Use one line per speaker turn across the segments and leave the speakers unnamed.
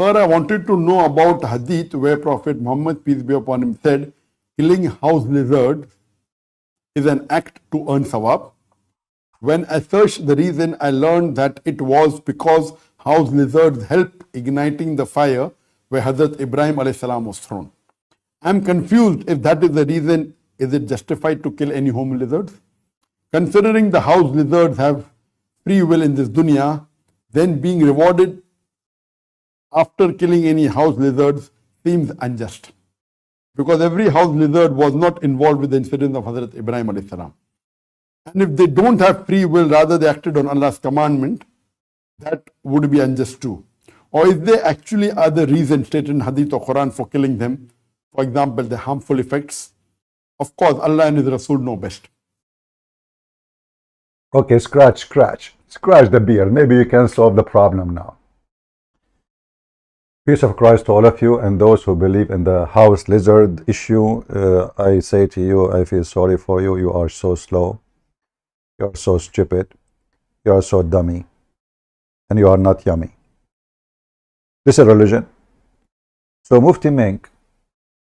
Sir, I wanted to know about hadith where Prophet Muhammad, peace be upon him, said killing house lizards is an act to earn sawab. When I searched the reason, I learned that it was because house lizards help igniting the fire where Hazrat Ibrahim alayhi salam was thrown. I'm confused if that is the reason. Is it justified to kill any home lizards? Considering the house lizards have free will in this dunya, then being rewarded after killing any house lizards seems unjust. Because every house lizard was not involved with the incident of Hazrat Ibrahim alayhi salam. And if they don't have free will, rather they acted on Allah's commandment, that would be unjust too. Or is there actually other reasons stated in Hadith or Quran for killing them? For example, the harmful effects. Of course, Allah and His Rasul know best.
Okay, scratch the beard. Maybe you can solve the problem now. Peace of Christ to all of you and those who believe in the house lizard issue. I say to you, I feel sorry for you. You are so slow. You are so stupid. You are so dummy. And you are not yummy. This is religion. So Mufti Menk,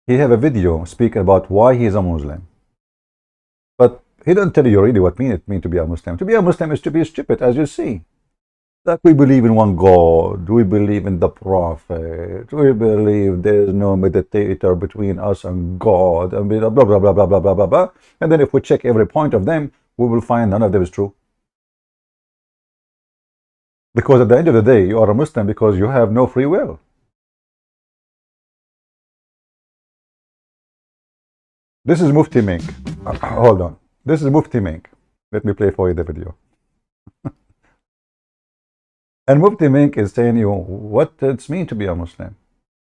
he have a video speaking about why he is a Muslim. But he don't tell you really what it means to be a Muslim. To be a Muslim is to be stupid, as you see. Like we believe in one God, we believe in the Prophet, we believe there is no mediator between us and God, and blah, blah, blah, blah, blah, blah, blah, blah, blah. And then if we check every point of them, we will find none of them is true. Because at the end of the day, you are a Muslim because you have no free will. This is Mufti Menk. Hold on. This is Mufti Menk. Let me play for you the video. And Mufti Menk is saying you what it's mean to be a Muslim.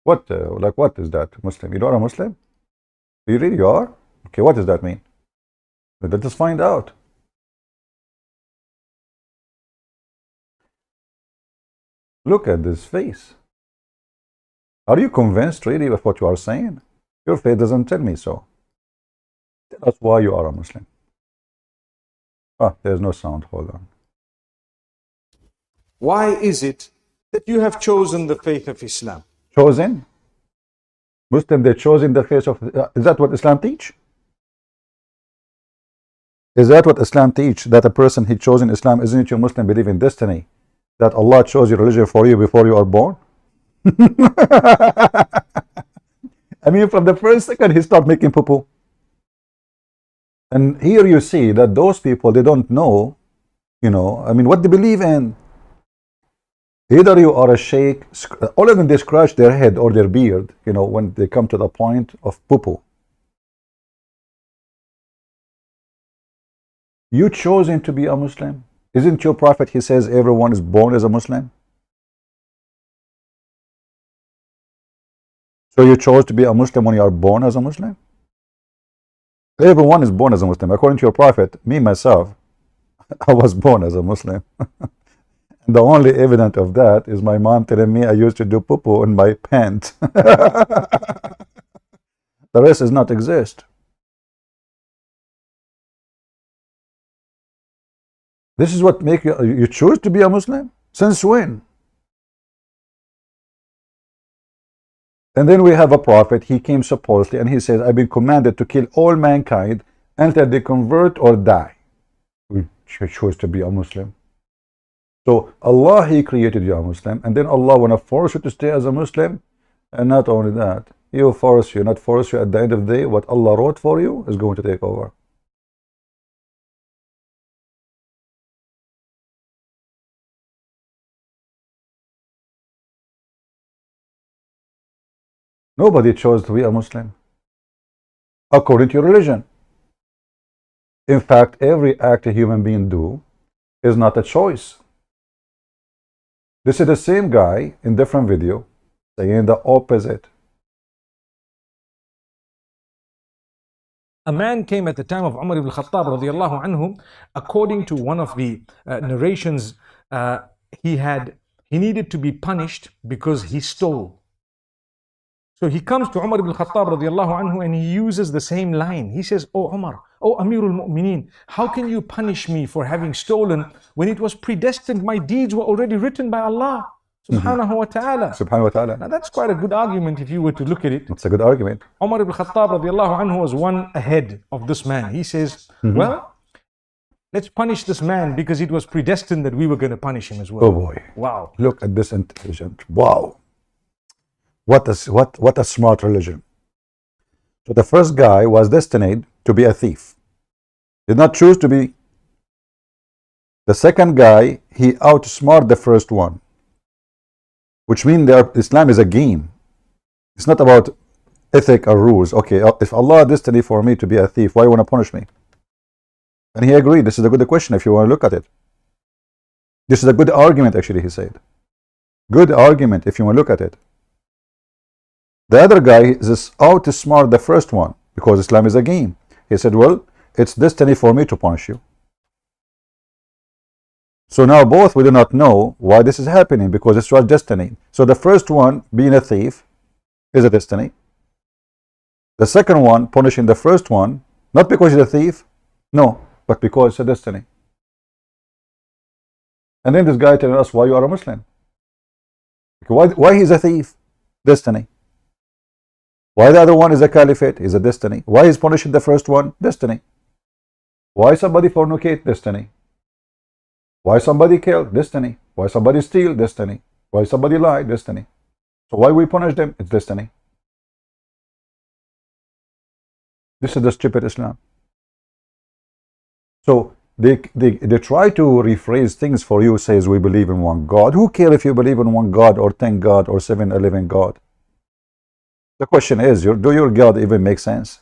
What what is that Muslim? You are a Muslim? You really are? Okay, what does that mean? Let us find out. Look at this face. Are you convinced really of what you are saying? Your face doesn't tell me so. Tell us why you are a Muslim. Ah, there's no sound. Hold on.
Why is it that you have chosen the faith of Islam?
Chosen? Muslim, they're chosen the faith of... is that what Islam teach? Is that what Islam teach? That a person he chosen Islam, isn't you Muslim believe in destiny? That Allah chose your religion for you before you are born? I mean, from the first second he started making poo-poo. And here you see that those people, they don't know, I mean, what they believe in. Either you are a sheikh, all of them, they scratch their head or their beard, when they come to the point of poo-poo. You chosen to be a Muslim. Isn't your prophet, he says everyone is born as a Muslim? So you chose to be a Muslim when you are born as a Muslim? Everyone is born as a Muslim. According to your prophet, me, myself, I was born as a Muslim. And the only evidence of that is my mom telling me I used to do poo-poo in my pants. The rest does not exist. This is what make you choose to be a Muslim? Since when? And then we have a prophet, he came supposedly, and he says, I've been commanded to kill all mankind until they convert or die. We choose to be a Muslim. So Allah, he created you a Muslim, and then Allah want to force you to stay as a Muslim. And not only that, he'll force you, not force you. At the end of the day, what Allah wrote for you is going to take over. Nobody chose to be a Muslim according to your religion. In fact, every act a human being do is not a choice. This is the same guy in different video saying the opposite.
A man came at the time of Umar ibn Khattab radiallahu anhu. According to one of the narrations, he needed to be punished because he stole. So he comes to Umar ibn Khattab radiallahu anhu and he uses the same line. He says, "Oh Umar, oh Amirul Mu'mineen, how can you punish me for having stolen when it was predestined? My deeds were already written by Allah. subhanahu wa ta'ala.
Subhanahu wa ta'ala.
Now that's quite a good argument if you were to look at it.
It's a good argument.
Umar ibn Khattab radiallahu anhu was one ahead of this man. He says, well, let's punish this man because it was predestined that we were going to punish him as well.
Oh boy.
Wow.
Look at this intelligent. Wow. What a smart religion. So the first guy was destined to be a thief. Did not choose to be. The second guy, he outsmarted the first one. Which means Islam is a game. It's not about ethic or rules. Okay, if Allah destined for me to be a thief, why you want to punish me? And he agreed. This is a good question if you want to look at it. This is a good argument, actually, he said. Good argument if you want to look at it. The other guy is outsmart the first one because Islam is a game. He said, well, it's destiny for me to punish you. So now both we do not know why this is happening because it was destiny. So the first one, being a thief, is a destiny. The second one, punishing the first one, not because he's a thief, no, but because it's a destiny. And then this guy telling us why you are a Muslim. Why he's a thief? Destiny. Why the other one is a caliphate? Is a destiny. Why he's punishing the first one? Destiny. Why somebody fornicate? Destiny. Why somebody kill? Destiny. Why somebody steal? Destiny. Why somebody lie? Destiny. So why we punish them? It's destiny. This is the stupid Islam. So they try to rephrase things for you, says we believe in one God. Who cares if you believe in one God or 10 God or 7-11 God? The question is, do your God even make sense?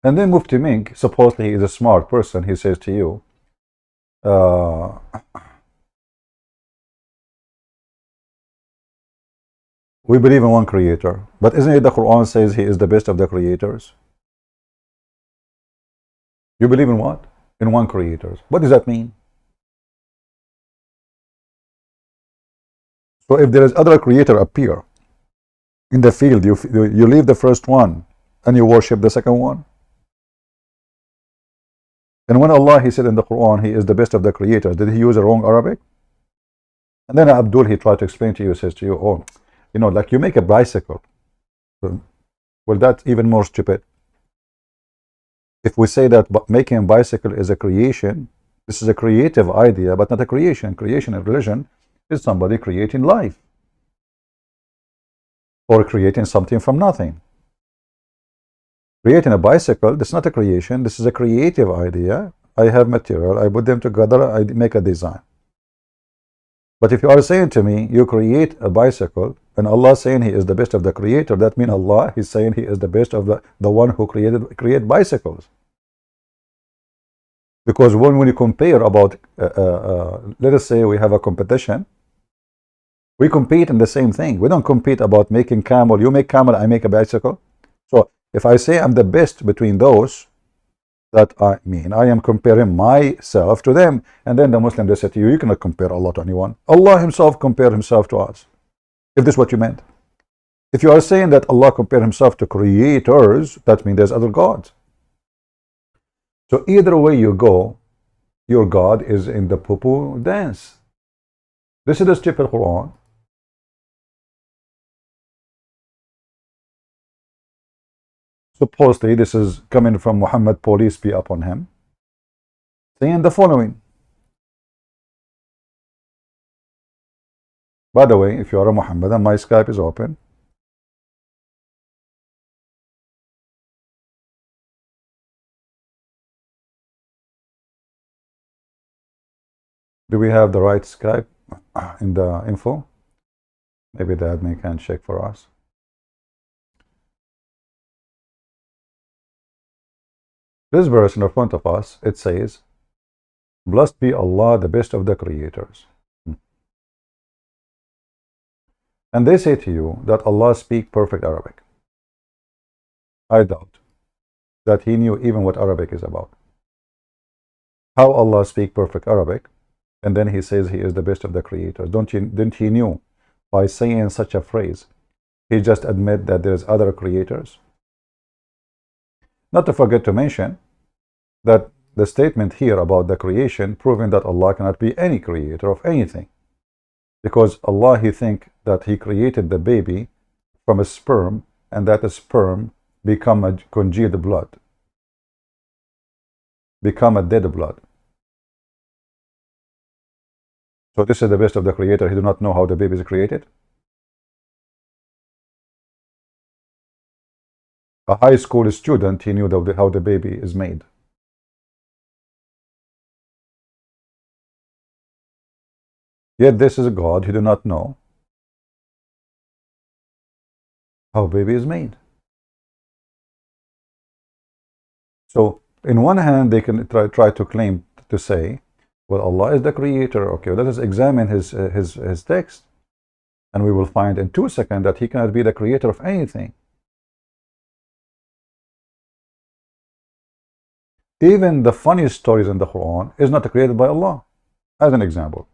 And then Mufti Menk, supposedly he is a smart person, he says to you, we believe in one creator, but isn't it the Quran says he is the best of the creators? You believe in what? In one creator. What does that mean? So if there is other creator appear in the field, you leave the first one and you worship the second one. And when Allah, he said in the Quran, he is the best of the creators, did he use the wrong Arabic? And then Abdul, he tried to explain to you, says to you, oh, you know, like you make a bicycle. Well, that's even more stupid. If we say that making a bicycle is a creation, this is a creative idea, but not a creation. Creation in religion is somebody creating life or creating something from nothing. Creating a bicycle, this is not a creation, this is a creative idea. I have material, I put them together, I make a design. But if you are saying to me, you create a bicycle, and Allah saying he is the best of the creator, that means Allah is saying he is the best of the one who create bicycles. Because when you compare about, let us say we have a competition, we compete in the same thing. We don't compete about making camel, you make camel, I make a bicycle. So if I say I'm the best between those, that I mean I am comparing myself to them. And then the Muslim, they say to you, you cannot compare Allah to anyone. Allah himself compared himself to us. If this is what you meant. If you are saying that Allah compared himself to creators, that means there's other gods. So either way you go, your God is in the poo-poo dance. This is the stupid Quran. Supposedly this is coming from Muhammad, peace be upon him, saying the following. By the way, if you are a Muhammadan, my Skype is open. Do we have the right Skype in the info? Maybe the admin can check for us. This verse in front of us, it says, blessed be Allah, the best of the creators. And they say to you that Allah speaks perfect Arabic. I doubt that he knew even what Arabic is about. How Allah speaks perfect Arabic, and then he says he is the best of the creators. Didn't he knew by saying such a phrase, he just admit that there is other creators? Not to forget to mention that the statement here about the creation, proving that Allah cannot be any creator of anything. Because Allah, he think that he created the baby from a sperm, and that a sperm become a congealed blood, become a dead blood. So this is the best of the creator. He do not know how the baby is created. A high school student, he knew how the baby is made. Yet this is a God who do not know how baby is made. So in one hand, they can try to claim to say, well, Allah is the creator. Okay, well, let us examine his text, and we will find in 2 seconds that he cannot be the creator of anything. Even the funniest stories in the Quran is not created by Allah. As an example,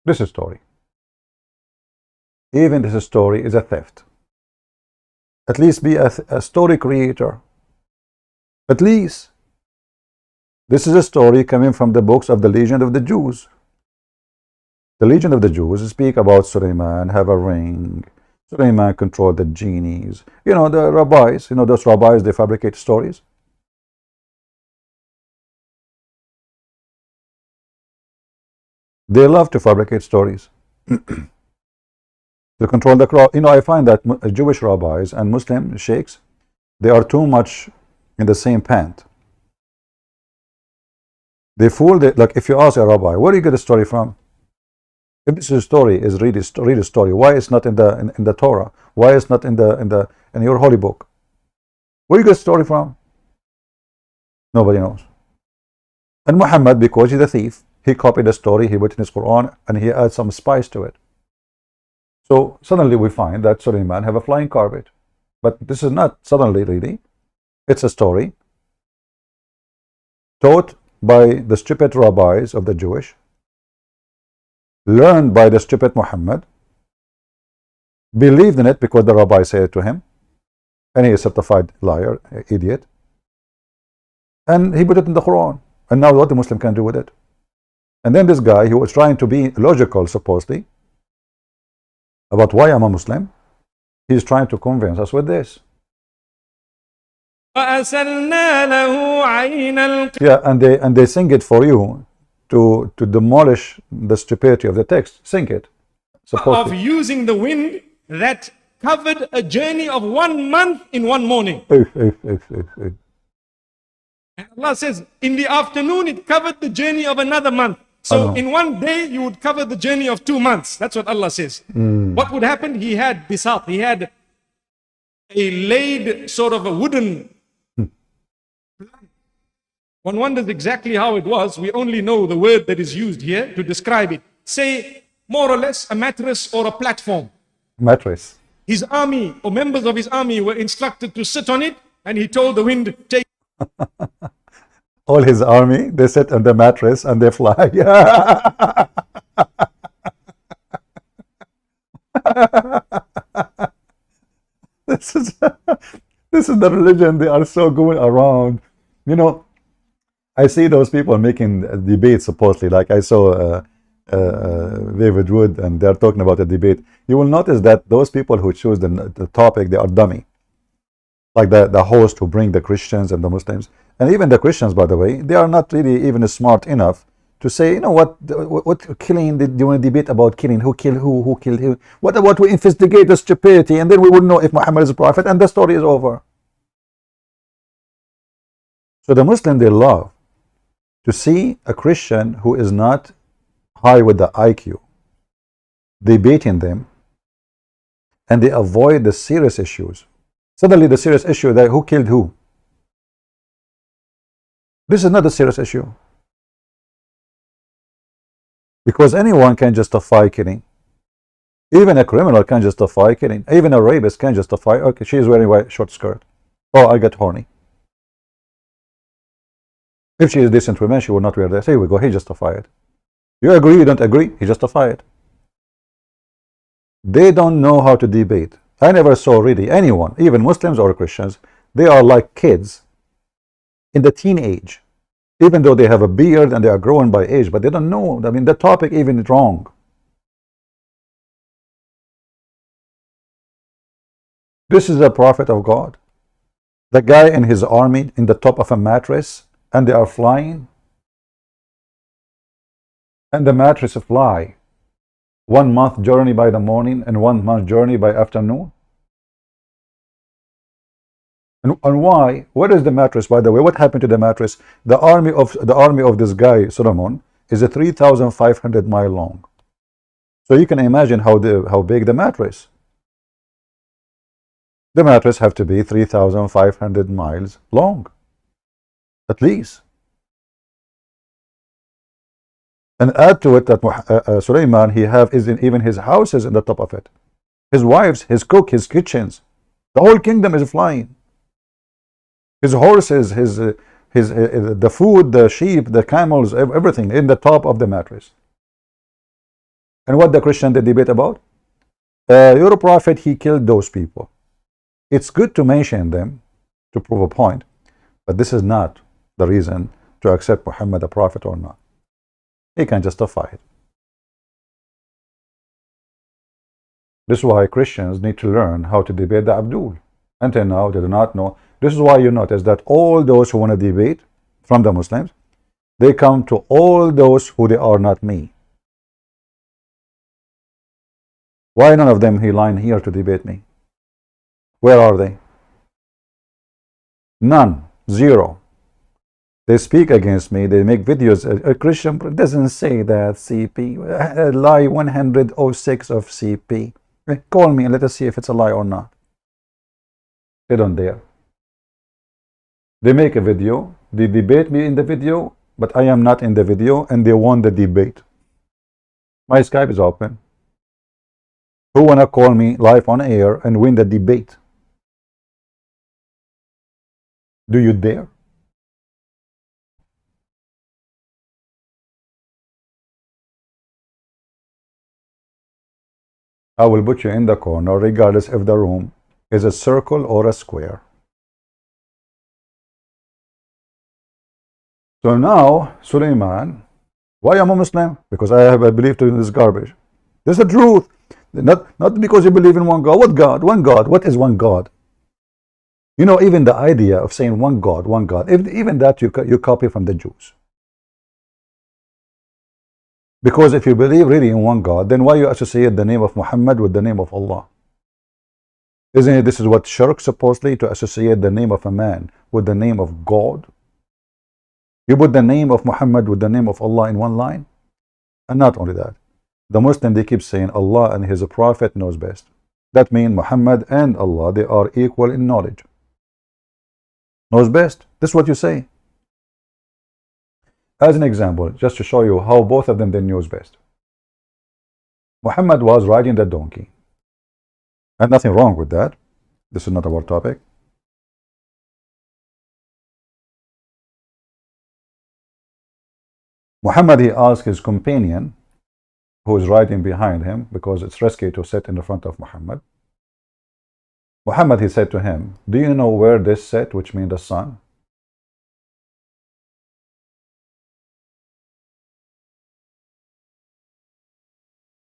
this is story. Even this story is a theft. At least be a story creator. At least. This is a story coming from the books of the Legend of the Jews. The Legend of the Jews speak about Sulaiman have a ring. Sulaiman controlled the genies. You know, the rabbis, you know, those rabbis, they fabricate stories. They love to fabricate stories. To control the crowd. You know, I find that Jewish rabbis and Muslim sheikhs, they are too much in the same pant. They fool, like if you ask a rabbi, where do you get the story from? If this story is really a story, why it's not in the Torah? Why it's not in your holy book? Where you get the story from? Nobody knows. And Muhammad, because he's a thief, he copied the story, he put in his Quran, and he adds some spice to it. So suddenly we find that Sulaiman have a flying carpet. But this is not suddenly really. It's a story taught by the stupid rabbis of the Jewish, learned by the stupid Muhammad, believed in it because the rabbi said it to him, and he is a certified liar, idiot, and he put it in the Quran. And now what the Muslim can do with it? And then this guy who was trying to be logical, supposedly, about why I'm a Muslim, he's trying to convince us with this. Yeah, and they sing it for you to demolish the stupidity of the text. Sing it.
Of using the wind that covered a journey of 1 month in one morning. And Allah says, in the afternoon it covered the journey of another month. So in one day you would cover the journey of 2 months. That's what Allah says. What would happen? He had bisat. He had a laid sort of a wooden. One wonders exactly how it was. We only know the word that is used here to describe it. Say, more or less, a mattress or a platform.
Mattress.
His army or members of his army were instructed to sit on it, and he told the wind, take.
All his army, they sit on the mattress and they fly. This is the religion they are so going around. You know, I see those people making debates, supposedly, like I saw David Wood, and they're talking about a debate. You will notice that those people who choose the topic, they are dummy. Like the host who bring the Christians and the Muslims. And even the Christians, by the way, they are not really even smart enough to say, you know what killing, do you want to debate about killing? Who killed who killed who? What about we investigate the stupidity, and then we would know if Muhammad is a prophet, and the story is over. So the Muslim, they love to see a Christian who is not high with the IQ debating them, and they avoid the serious issues. Suddenly the serious issue that who killed who. This is not a serious issue. Because anyone can justify killing. Even a criminal can justify killing. Even a rapist can justify, okay, she is wearing a white short skirt. Oh, I get horny. If she is a decent woman, she will not wear this. Here we go, he justify it. You agree, you don't agree, he justify it. They don't know how to debate. I never saw really anyone, even Muslims or Christians, they are like kids in the teenage, even though they have a beard and they are growing by age, but they don't know. I mean, the topic even is wrong. This is a prophet of God. The guy and his army in the top of a mattress, and they are flying, and the mattress fly 1 month journey by the morning and 1 month journey by afternoon. And why? What is the mattress, by the way? What happened to the mattress? The army of this guy Solomon is a 3,500 mile long. So you can imagine how big the mattress. The mattress have to be 3,500 miles long, at least. And add to it that Sulaiman, even his houses in the top of it, his wives, his cook, his kitchens, the whole kingdom is flying. His horses, the food, the sheep, the camels, everything in the top of the mattress. And what the Christian they debate about? Your prophet, he killed those people. It's good to mention them to prove a point, but this is not the reason to accept Muhammad a prophet or not. He can justify it. This is why Christians need to learn how to debate the Abdul. Until now, they do not know. This is why you notice that all those who want to debate from the Muslims, they come to all those who they are not me. Why none of them he line here to debate me? Where are they? None. Zero. They speak against me. They make videos. A Christian doesn't say that CP. Lie 106 of CP. Call me and let us see if it's a lie or not. They don't dare. They make a video. They debate me in the video, but I am not in the video, and they won the debate. My Skype is open. Who wanna call me live on air and win the debate? Do you dare? I will put you in the corner regardless if the room is a circle or a square. So now, Sulaiman, why am I Muslim? Because I believe in this garbage. This is the truth. Not because you believe in one God. What God? One God. What is one God? You know, even the idea of saying one God, even that you copy from the Jews. Because if you believe really in one God, then why you associate the name of Muhammad with the name of Allah? Isn't it this is what shirk supposedly, to associate the name of a man with the name of God? You put the name of Muhammad with the name of Allah in one line. And not only that, the Muslim, they keep saying Allah and his prophet knows best. That means Muhammad and Allah, they are equal in knowledge. Knows best. This is what you say. As an example, just to show you how both of them they knows best. Muhammad was riding the donkey. And nothing wrong with that. This is not our topic. Muhammad, he asked his companion, who is riding behind him, because it's risky to sit in the front of Muhammad. Muhammad, he said to him, do you know where this set, which means the sun?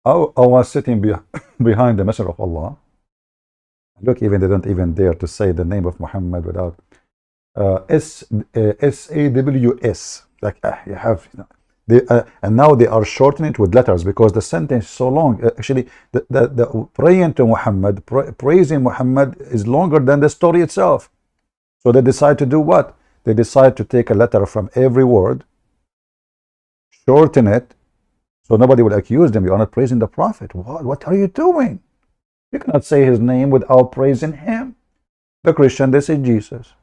I was sitting behind the Messenger of Allah. Look, even they don't even dare to say the name of Muhammad without S-A-W-S. Like you have, you know, and now they are shortening it with letters because the sentence is so long. Actually, the praying to Muhammad, praising Muhammad is longer than the story itself. So they decide to do what? They decide to take a letter from every word, shorten it, so nobody will accuse them. You are not praising the Prophet. What are you doing? You cannot say his name without praising him. The Christian, they say Jesus.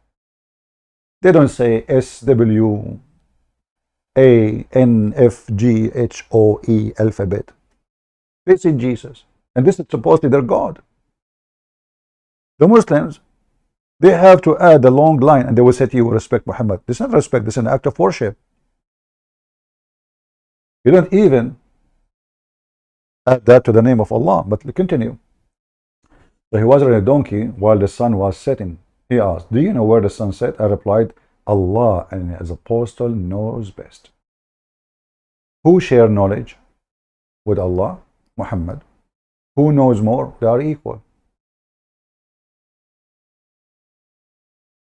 They don't say SWANFGHOE alphabet. They say Jesus. And this is supposedly their God. The Muslims, they have to add a long line and they will say to you, respect Muhammad. This is not respect, this is an act of worship. You don't even add that to the name of Allah, but continue. So he was on a donkey while the sun was setting. He asked, do you know where the sun set? I replied, Allah and His Apostle knows best. Who share knowledge with Allah? Muhammad. Who knows more? They are equal.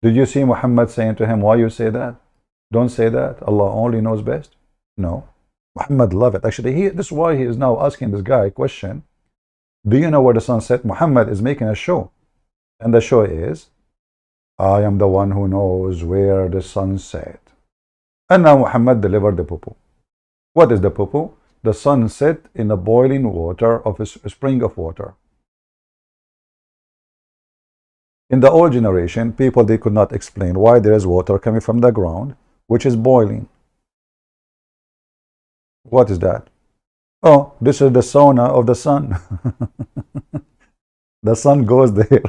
Did you see Muhammad saying to him, why you say that? Don't say that. Allah only knows best. No. Muhammad loved it. Actually, this is why he is now asking this guy a question. Do you know where the sun set? Muhammad is making a show. And the show is, I am the one who knows where the sun set. And now Muhammad delivered the poo-poo. What is the poo-poo? The sun set in the boiling water of a spring of water. In the old generation, people, they could not explain why there is water coming from the ground, which is boiling. What is that? Oh, this is the sauna of the sun. The sun goes there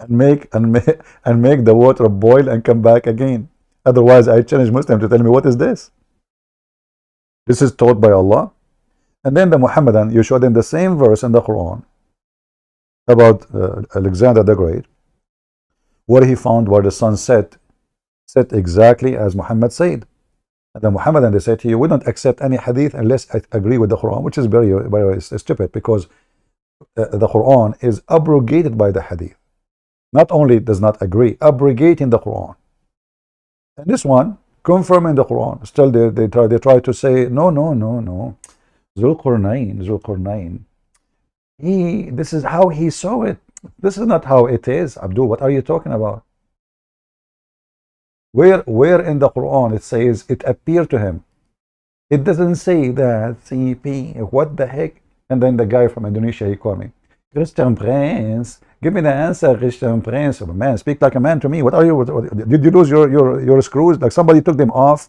and make the water boil and come back again. Otherwise, I challenge Muslims to tell me, what is this? This is taught by Allah. And then the Muhammadan, you show them the same verse in the Quran about Alexander the Great, where he found where the sun set exactly as Muhammad said. And the Muhammadan, they said to you, we don't accept any hadith unless I agree with the Quran, which is very stupid, because the Quran is abrogated by the hadith. Not only does not agree, abrogating the Quran. And this one, confirming the Quran. Still, they try to say, no. Zulqarnain. This is how he saw it. This is not how it is. Abdul, what are you talking about? Where in the Quran it says it appeared to him? It doesn't say that. CP, what the heck? And then the guy from Indonesia, he called me, Christian Prince, give me the answer, Christian Prince. Man, speak like a man to me. What are you? Did you lose your screws? Like somebody took them off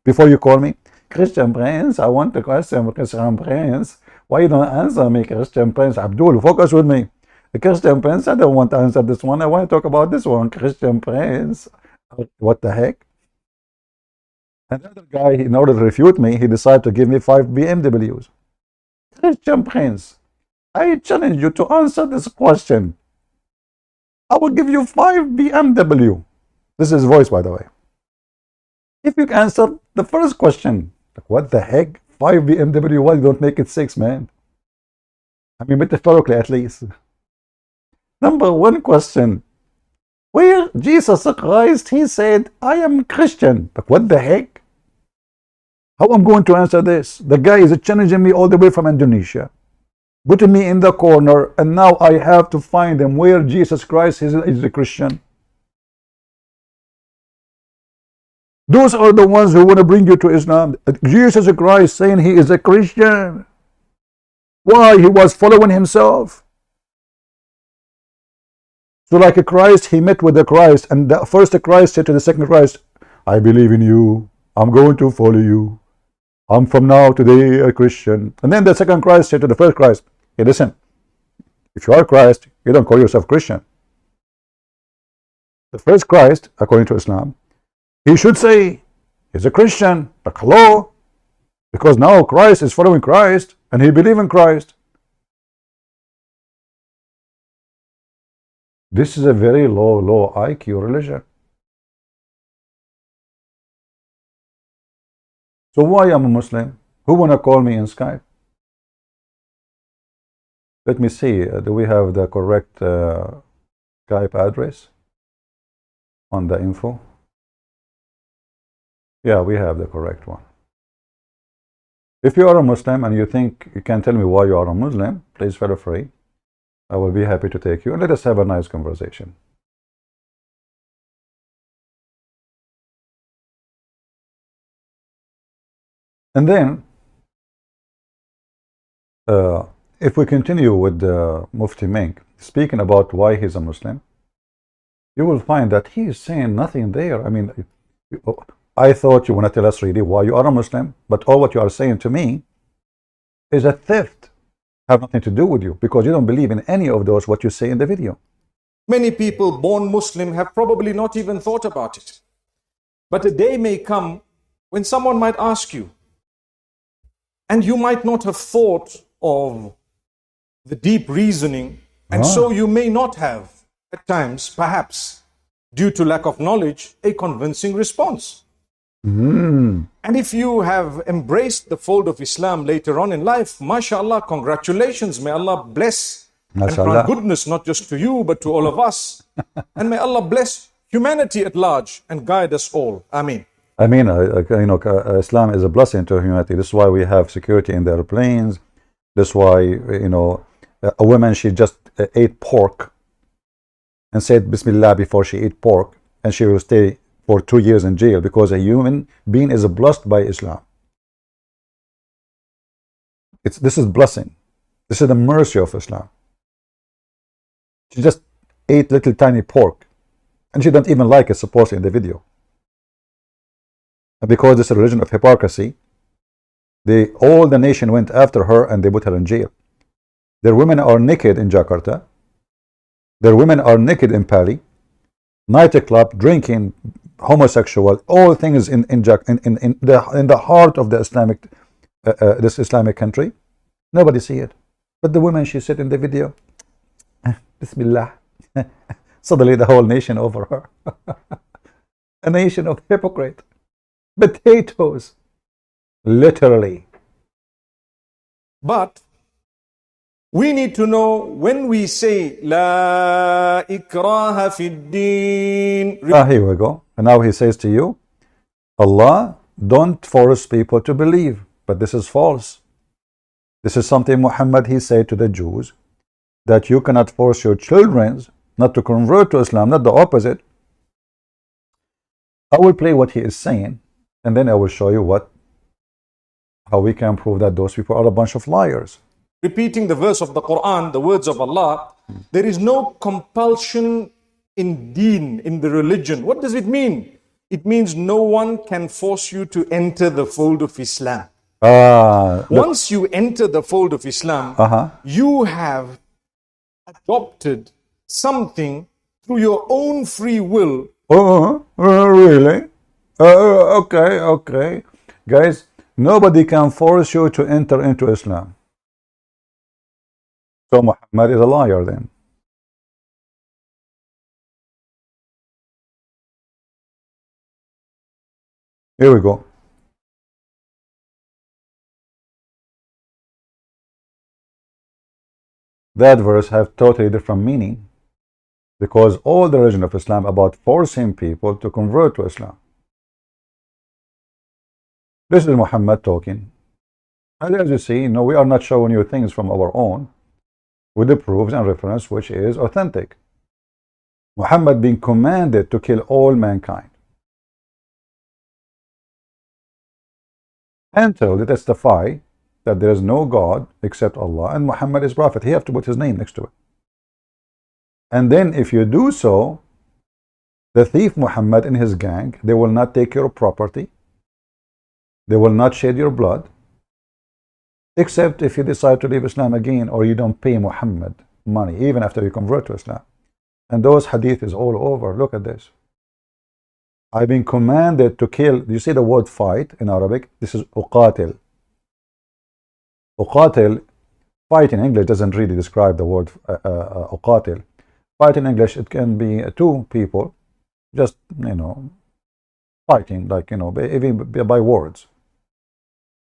before you call me? Christian Prince, I want the question, Christian Prince. Why you don't answer me, Christian Prince? Abdul, focus with me. Christian Prince, I don't want to answer this one. I want to talk about this one, Christian Prince. What the heck? And the other guy, in order to refute me, he decided to give me 5 BMWs. Christian Prince, I challenge you to answer this question. I will give you 5 BMW. This is his voice, by the way. If you can answer the first question, like, what the heck? 5 BMW, why you don't make it 6, man? I mean, metaphorically at least. Number 1 question. Where Jesus Christ, he said, I am Christian. Like, what the heck? How I'm going to answer this? The guy is challenging me all the way from Indonesia, putting me in the corner, and now I have to find him where Jesus Christ is a Christian. Those are the ones who want to bring you to Islam. Jesus Christ saying he is a Christian. Why? He was following himself. So like a Christ, he met with the Christ, and the first Christ said to the second Christ, I believe in you. I'm going to follow you. I'm from now today a Christian. And then the second Christ said to the first Christ, hey, listen, if you are Christ, you don't call yourself Christian. The first Christ, according to Islam, he should say he's a Christian. Like, hello? Because now Christ is following Christ and he believes in Christ. This is a very low IQ religion. So why am I a Muslim? Who want to call me in Skype? Let me see. Do we have the correct Skype address on the info? Yeah, we have the correct one. If you are a Muslim and you think you can tell me why you are a Muslim, please feel free. I will be happy to take you and let us have a nice conversation. And then, if we continue with Mufti Menk, speaking about why he's a Muslim, you will find that he is saying nothing there. I mean, I thought you want to tell us really why you are a Muslim, but all what you are saying to me is a theft. Have nothing to do with you, because you don't believe in any of those what you say in the video.
Many people born Muslim have probably not even thought about it. But a day may come when someone might ask you, and you might not have thought of the deep reasoning, and so you may not have at times, perhaps, due to lack of knowledge, a convincing response. And if you have embraced the fold of Islam later on in life, mashallah, congratulations. May Allah bless and grant goodness not just to you, but to all of us. And may Allah bless humanity at large and guide us all. Ameen.
I mean, Islam is a blessing to humanity. This is why we have security in the airplanes. This is why, a woman, she just ate pork and said Bismillah before she ate pork, and she will stay for 2 years in jail because a human being is blessed by Islam. This is blessing. This is the mercy of Islam. She just ate little tiny pork, and she don't even like it, supposedly, in the video. And because this is a religion of hypocrisy, all the nation went after her and they put her in jail. Their women are naked in Jakarta. Their women are naked in Pali. Nightclub, drinking, homosexual, all things in the heart of the Islamic, this Islamic country. Nobody see it. But the woman, she said in the video, Bismillah. Suddenly the whole nation over her. A nation of hypocrite. Potatoes. Literally.
But we need to know when we say La ikraha fid din.
Here we go. And now he says to you, Allah, don't force people to believe. But this is false. This is something Muhammad, he said to the Jews, that you cannot force your children not to convert to Islam, not the opposite. I will play what he is saying, and then I will show you how we can prove that those people are a bunch of liars.
Repeating the verse of the Quran, the words of Allah, there is no compulsion in deen, in the religion. What does it mean? It means no one can force you to enter the fold of Islam. Once you enter the fold of Islam, you have adopted something through your own free will.
Really? Okay. Guys, nobody can force you to enter into Islam. So Muhammad is a liar then. Here we go. That verse have totally different meaning, because all the religion of Islam about forcing people to convert to Islam. This is Muhammad talking. And as you see, we are not showing you things from our own, with the proofs and reference which is authentic. Muhammad being commanded to kill all mankind, until they testify that there is no God except Allah and Muhammad is prophet. He have to put his name next to it. And then if you do so, the thief Muhammad and his gang, they will not take your property, they will not shed your blood, except if you decide to leave Islam again, or you don't pay Muhammad money even after you convert to Islam. And those hadith is all over. Look at this. I've been commanded to kill. Do you see the word fight in Arabic? This is uqatil. Uqatil, fight in English doesn't really describe the word uqatil. Fight in English, it can be two people just, fighting, like, even by words.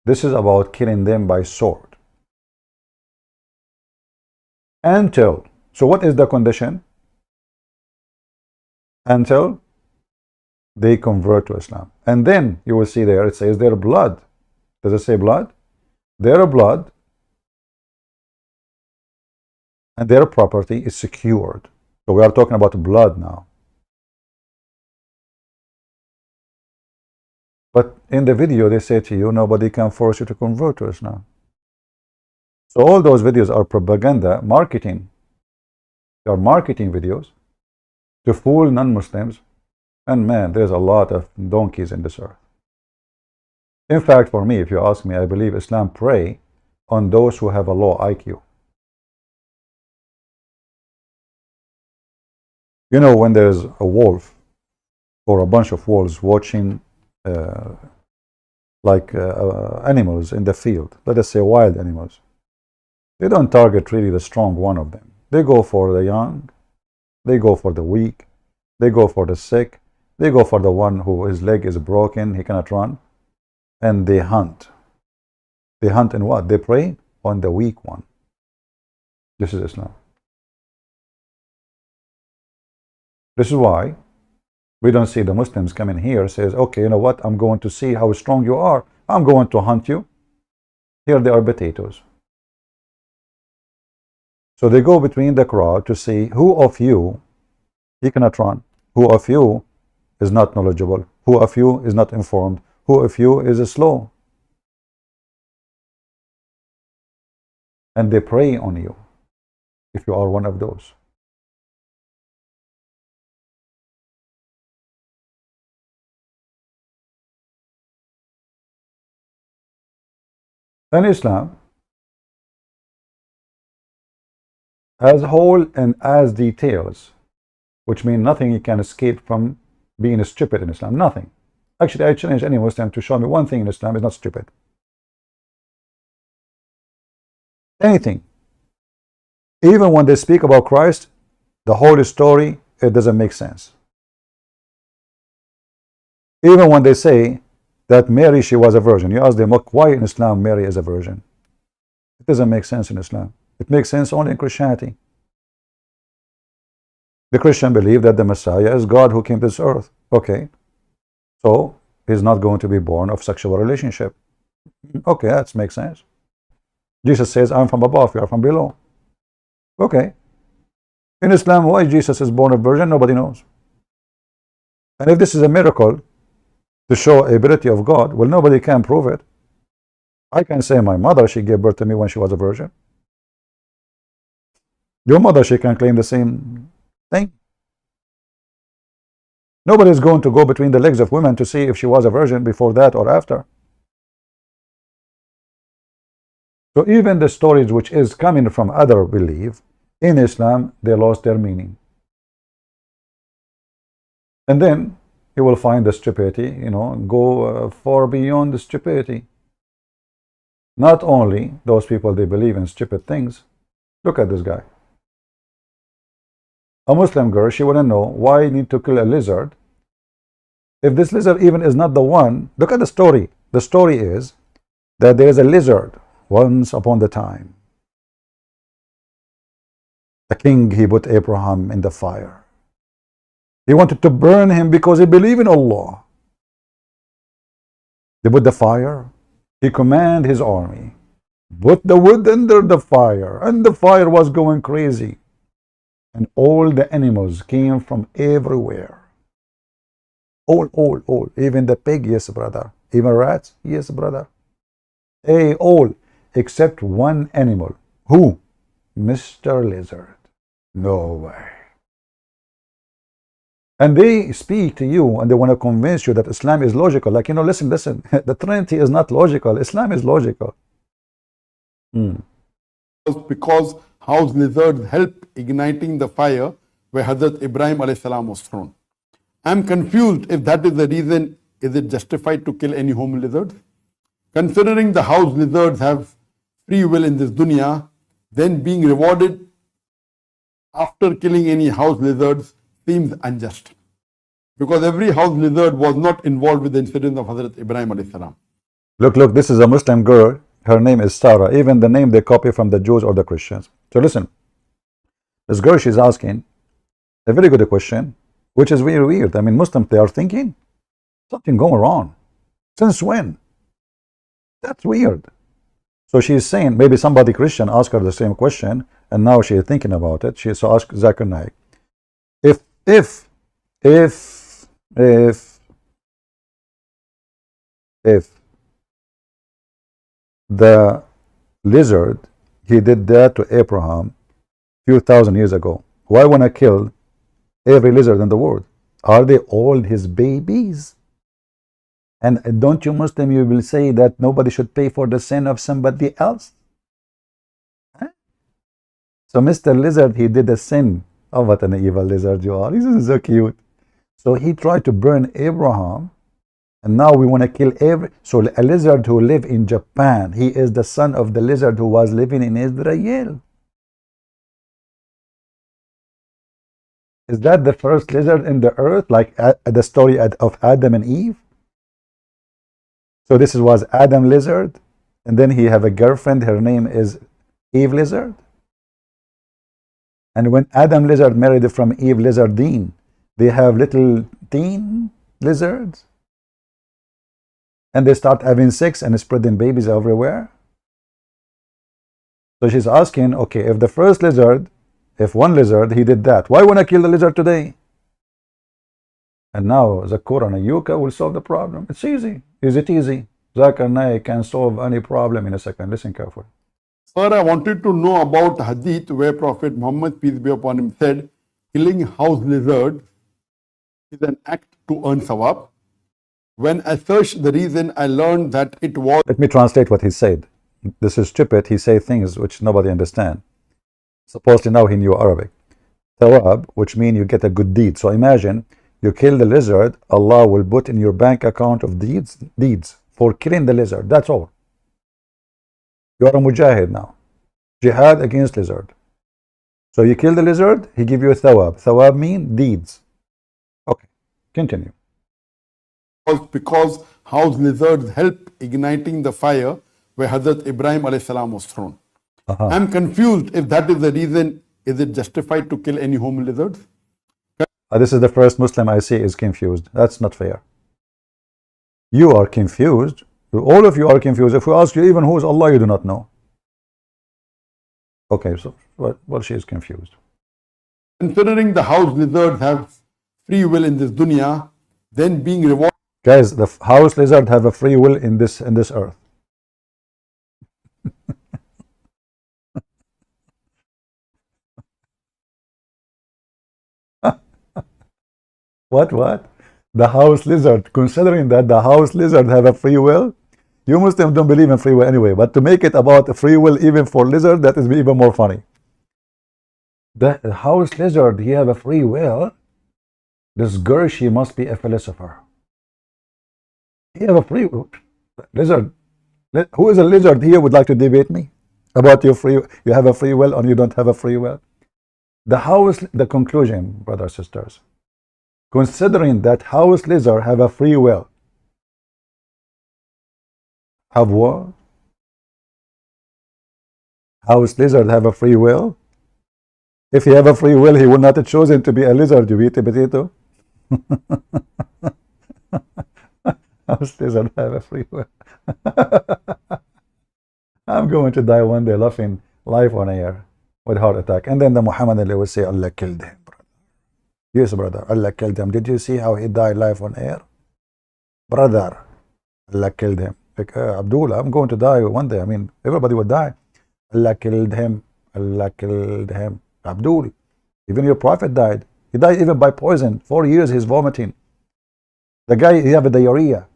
This is about killing them by sword. Until, so what is the condition? Until they convert to Islam. And then you will see there, it says their blood. Does it say blood? Their blood and their property is secured. So we are talking about blood now. But in the video, they say to you, nobody can force you to convert to Islam. So all those videos are propaganda, marketing. They are marketing videos to fool non-Muslims. And man, there's a lot of donkeys in this earth. In fact, for me, if you ask me, I believe Islam prey on those who have a low IQ. When there's a wolf or a bunch of wolves watching animals in the field, let us say wild animals, they don't target really the strong one of them. They go for the young, They go for the weak. They go for the sick. They go for the one who his leg is broken, he cannot run. And they hunt. They hunt in what? They prey on the weak one. This is Islam. This is why we don't see the Muslims coming here says, okay, you know what? I'm going to see how strong you are. I'm going to hunt you. Here they are potatoes. So they go between the crowd to see who of you he cannot run, who of you is not knowledgeable, who of you is not informed, who of you is slow. And they prey on you if you are one of those. And Islam, as whole and as details, which mean nothing you can escape from being stupid in Islam. Nothing. Actually, I challenge any Muslim to show me one thing in Islam is not stupid. Anything. Even when they speak about Christ, the whole story, it doesn't make sense. Even when they say that Mary, she was a virgin, you ask them, why in Islam Mary is a virgin? It doesn't make sense in Islam. It makes sense only in Christianity. The Christian believe that the Messiah is God who came to this earth. Okay. So, he's not going to be born of sexual relationship. Okay, that makes sense. Jesus says, I'm from above, you are from below. Okay. In Islam, why Jesus is born of virgin, nobody knows. And if this is a miracle to show ability of God, well, nobody can prove it. I can say my mother, she gave birth to me when she was a virgin. Your mother, she can claim the same thing. Nobody is going to go between the legs of women to see if she was a virgin before that or after. So even the stories which is coming from other belief, in Islam, they lost their meaning. And then you will find the stupidity, go far beyond the stupidity. Not only those people, they believe in stupid things. Look at this guy. A Muslim girl, she wouldn't know why you need to kill a lizard. If this lizard even is not the one, look at the story. The story is that there is a lizard once upon the time. The king, he put Abraham in the fire. He wanted to burn him because he believed in Allah. They put the fire. He commanded his army, put the wood under the fire, and the fire was going crazy. And all the animals came from everywhere. All. Even the pig, yes, brother. Even rats, yes, brother. All, except one animal. Who? Mr. Lizard. No way. And they speak to you and they want to convince you that Islam is logical. Like, listen, the Trinity is not logical. Islam is logical.
Because house lizards help igniting the fire where Hazrat Ibrahim alayhi salam was thrown. I'm confused if that is the reason. Is it justified to kill any home lizards? Considering the house lizards have free will in this dunya, then being rewarded after killing any house lizards seems unjust. Because every house lizard was not involved with the incident of Hazrat Ibrahim alayhi salam.
Look, this is a Muslim girl. Her name is Sarah. Even the name they copy from the Jews or the Christians. So listen, this girl, she's asking a very good question, which is very weird. I mean, Muslims, they are thinking something going wrong. Since when? That's weird. So she's saying, maybe somebody Christian asked her the same question, and now she's thinking about it. She so asked Zakir Naik, if the lizard, he did that to Abraham few thousand years ago, why want to kill every lizard in the world? Are they all his babies? And don't you Muslim, you will say that nobody should pay for the sin of somebody else? Huh? So Mr. Lizard, he did a sin. Oh, what an evil lizard you are. This is so cute. So he tried to burn Abraham, and now we want to kill every... So a lizard who live in Japan, he is the son of the lizard who was living in Israel. Is that the first lizard in the earth, like the story of Adam and Eve? So this was Adam lizard, and then he have a girlfriend, her name is Eve lizard. And when Adam lizard married from Eve lizardine, they have little teen lizards, and they start having sex and spreading babies everywhere. So she's asking, okay, if the first lizard, if one lizard, he did that, why won't I kill the lizard today? And now Zakir and Ayuka will solve the problem. It's easy. Is it easy? Zakir and Naik can solve any problem in a second. Listen carefully.
Sir, I wanted to know about hadith where Prophet Muhammad, peace be upon him, said, killing house lizards is an act to earn sawab. When I searched the reason, I learned that it was...
Let me translate what he said. This is stupid. He say things which nobody understand. Supposedly now he knew Arabic. Thawab, which means you get a good deed. So imagine you kill the lizard, Allah will put in your bank account of deeds for killing the lizard. That's all. You are a mujahid now. Jihad against lizard. So you kill the lizard, he give you a thawab. Thawab mean deeds. Okay, continue.
Because house lizards help igniting the fire where Hazrat Ibrahim alayhi salam was thrown. I'm confused if that is the reason. Is it justified to kill any home lizards?
This is the first Muslim I see is confused. That's not fair. You are confused. All of you are confused. If we ask you even who is Allah, you do not know. Okay, so well, she is confused.
Considering the house lizards have free will in this dunya, then being rewarded...
Guys, the house lizard have a free will in this earth. What? The house lizard, considering that the house lizard have a free will, you Muslims don't believe in free will anyway, but to make it about free will even for lizard, that is even more funny. The house lizard, he have a free will. This girl, she must be a philosopher. He have a free will. Lizard, who is a lizard here would like to debate me about your free, you have a free will or you don't have a free will? The conclusion, brothers and sisters, considering that house lizard have a free will. Have what? House lizard have a free will? If he have a free will, he would not have chosen to be a lizard, you eat a potato. House lizard have a free will. I'm going to die one day laughing live on air with heart attack. And then the Muhammad will say, Allah killed him, brother. Yes, brother, Allah killed him. Did you see how he died live on air? Brother, Allah killed him. Like, Abdul, I'm going to die one day. I mean, everybody would die. Allah killed him. Allah killed him. Abdul, even your prophet died. He died even by poison. 4 years he's vomiting. The guy, he have a diarrhea.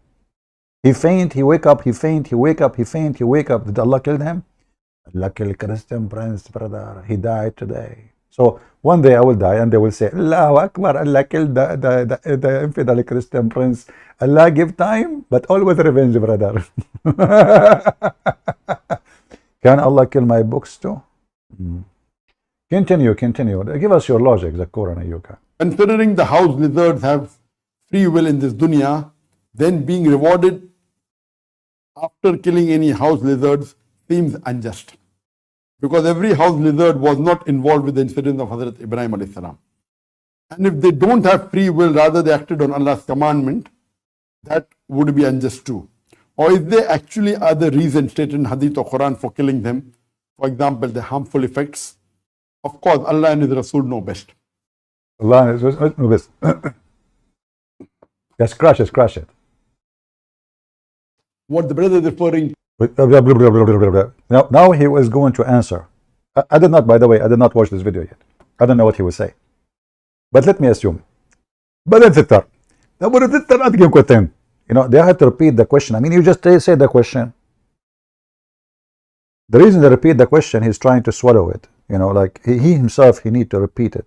He faint, he wake up, he faint, he wake up, he faint, he wake up. Did Allah kill him? Allah killed Christian prince, brother. He died today. So one day I will die and they will say, Allahu Akbar, Allah killed the infidel Christian prince. Allah give time, but always revenge, brother. Can Allah kill my books too? Continue. Give us your logic, Zakir and Ayuka.
Considering the house lizards have free will in this dunya, then being rewarded after killing any house lizards seems unjust. Because every house lizard was not involved with the incident of Hazrat Ibrahim alayhi salam. And if they don't have free will, rather they acted on Allah's commandment, that would be unjust too. Or if they actually are the reason stated in Hadith or Quran for killing them, for example, the harmful effects, of course, Allah and His Rasul know best.
Allah know best. Yes, crash it.
What the brother is referring
to. Now he was going to answer. I did not, by the way, I did not watch this video yet. I don't know what he will say. But let me assume. You know, they have to repeat the question. I mean, you just say the question. The reason they repeat the question, he's trying to swallow it. You know, like he himself, he need to repeat it.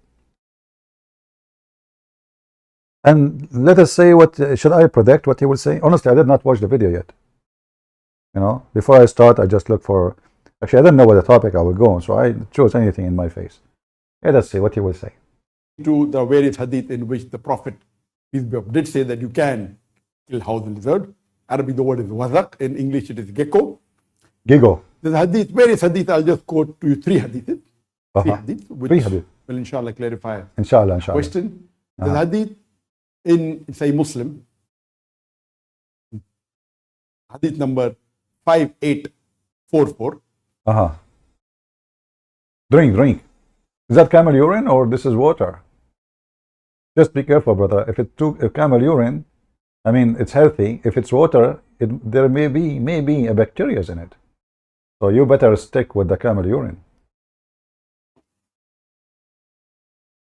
And let us say what, should I predict what he will say? Honestly, I did not watch the video yet. You know, before I start, I just look for, actually, I didn't know what the topic I would go on, so I chose anything in my face. Let us see what he will say.
to the various hadith in which the Prophet, peace be upon him, did say that you can kill house lizard. Arabic, the word is wazak. In English, it is gecko.
Gigo.
There's hadith, various hadith. I'll just quote to you three hadiths. Three hadith, which
Three hadith.
will inshallah clarify
Inshallah, inshallah.
question. There's hadith in Sahih Muslim, hadith number 5844.
Drink. Is that camel urine or this is water? Just be careful, brother. If it took camel urine, I mean, it's healthy. If it's water, there may be a bacteria in it. So you better stick with the camel urine.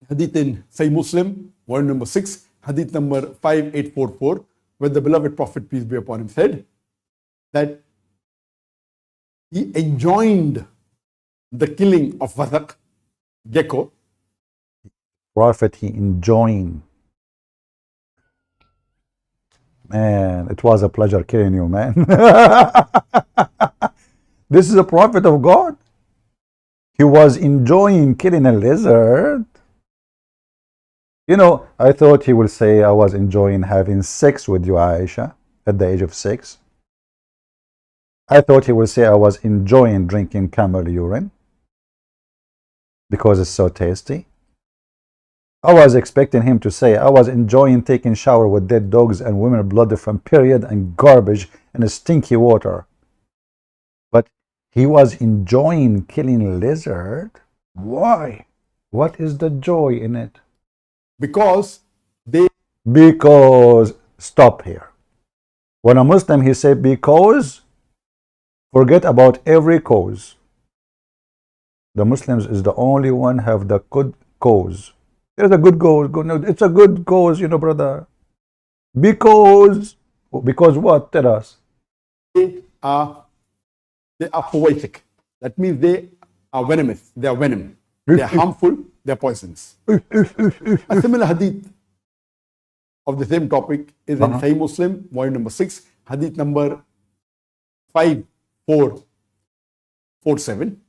Hadith in Sahih Muslim, volume number 6, hadith number 5844, where the beloved Prophet, peace be upon him, said that he enjoined the killing of wazak, gecko.
Prophet, he enjoined. Man, it was a pleasure killing you, man. This is a prophet of God. He was enjoying killing a lizard. You know, I thought he would say, I was enjoying having sex with you, Aisha, at the age of 6. I thought he would say, I was enjoying drinking camel urine because it's so tasty. I was expecting him to say, I was enjoying taking shower with dead dogs and women blood from period and garbage and stinky water. But he was enjoying killing a lizard. Why? What is the joy in it?
Because
stop here. When a Muslim, he said because, forget about every cause. The Muslims is the only one have the good cause. There's a good cause. No, it's a good cause, you know, brother. Because what? Tell us.
they are poetic. That means they are venomous. They are venom. They are harmful. They are poisons. A similar hadith of the same topic is in Sahih Muslim, volume number 6, hadith number 5447.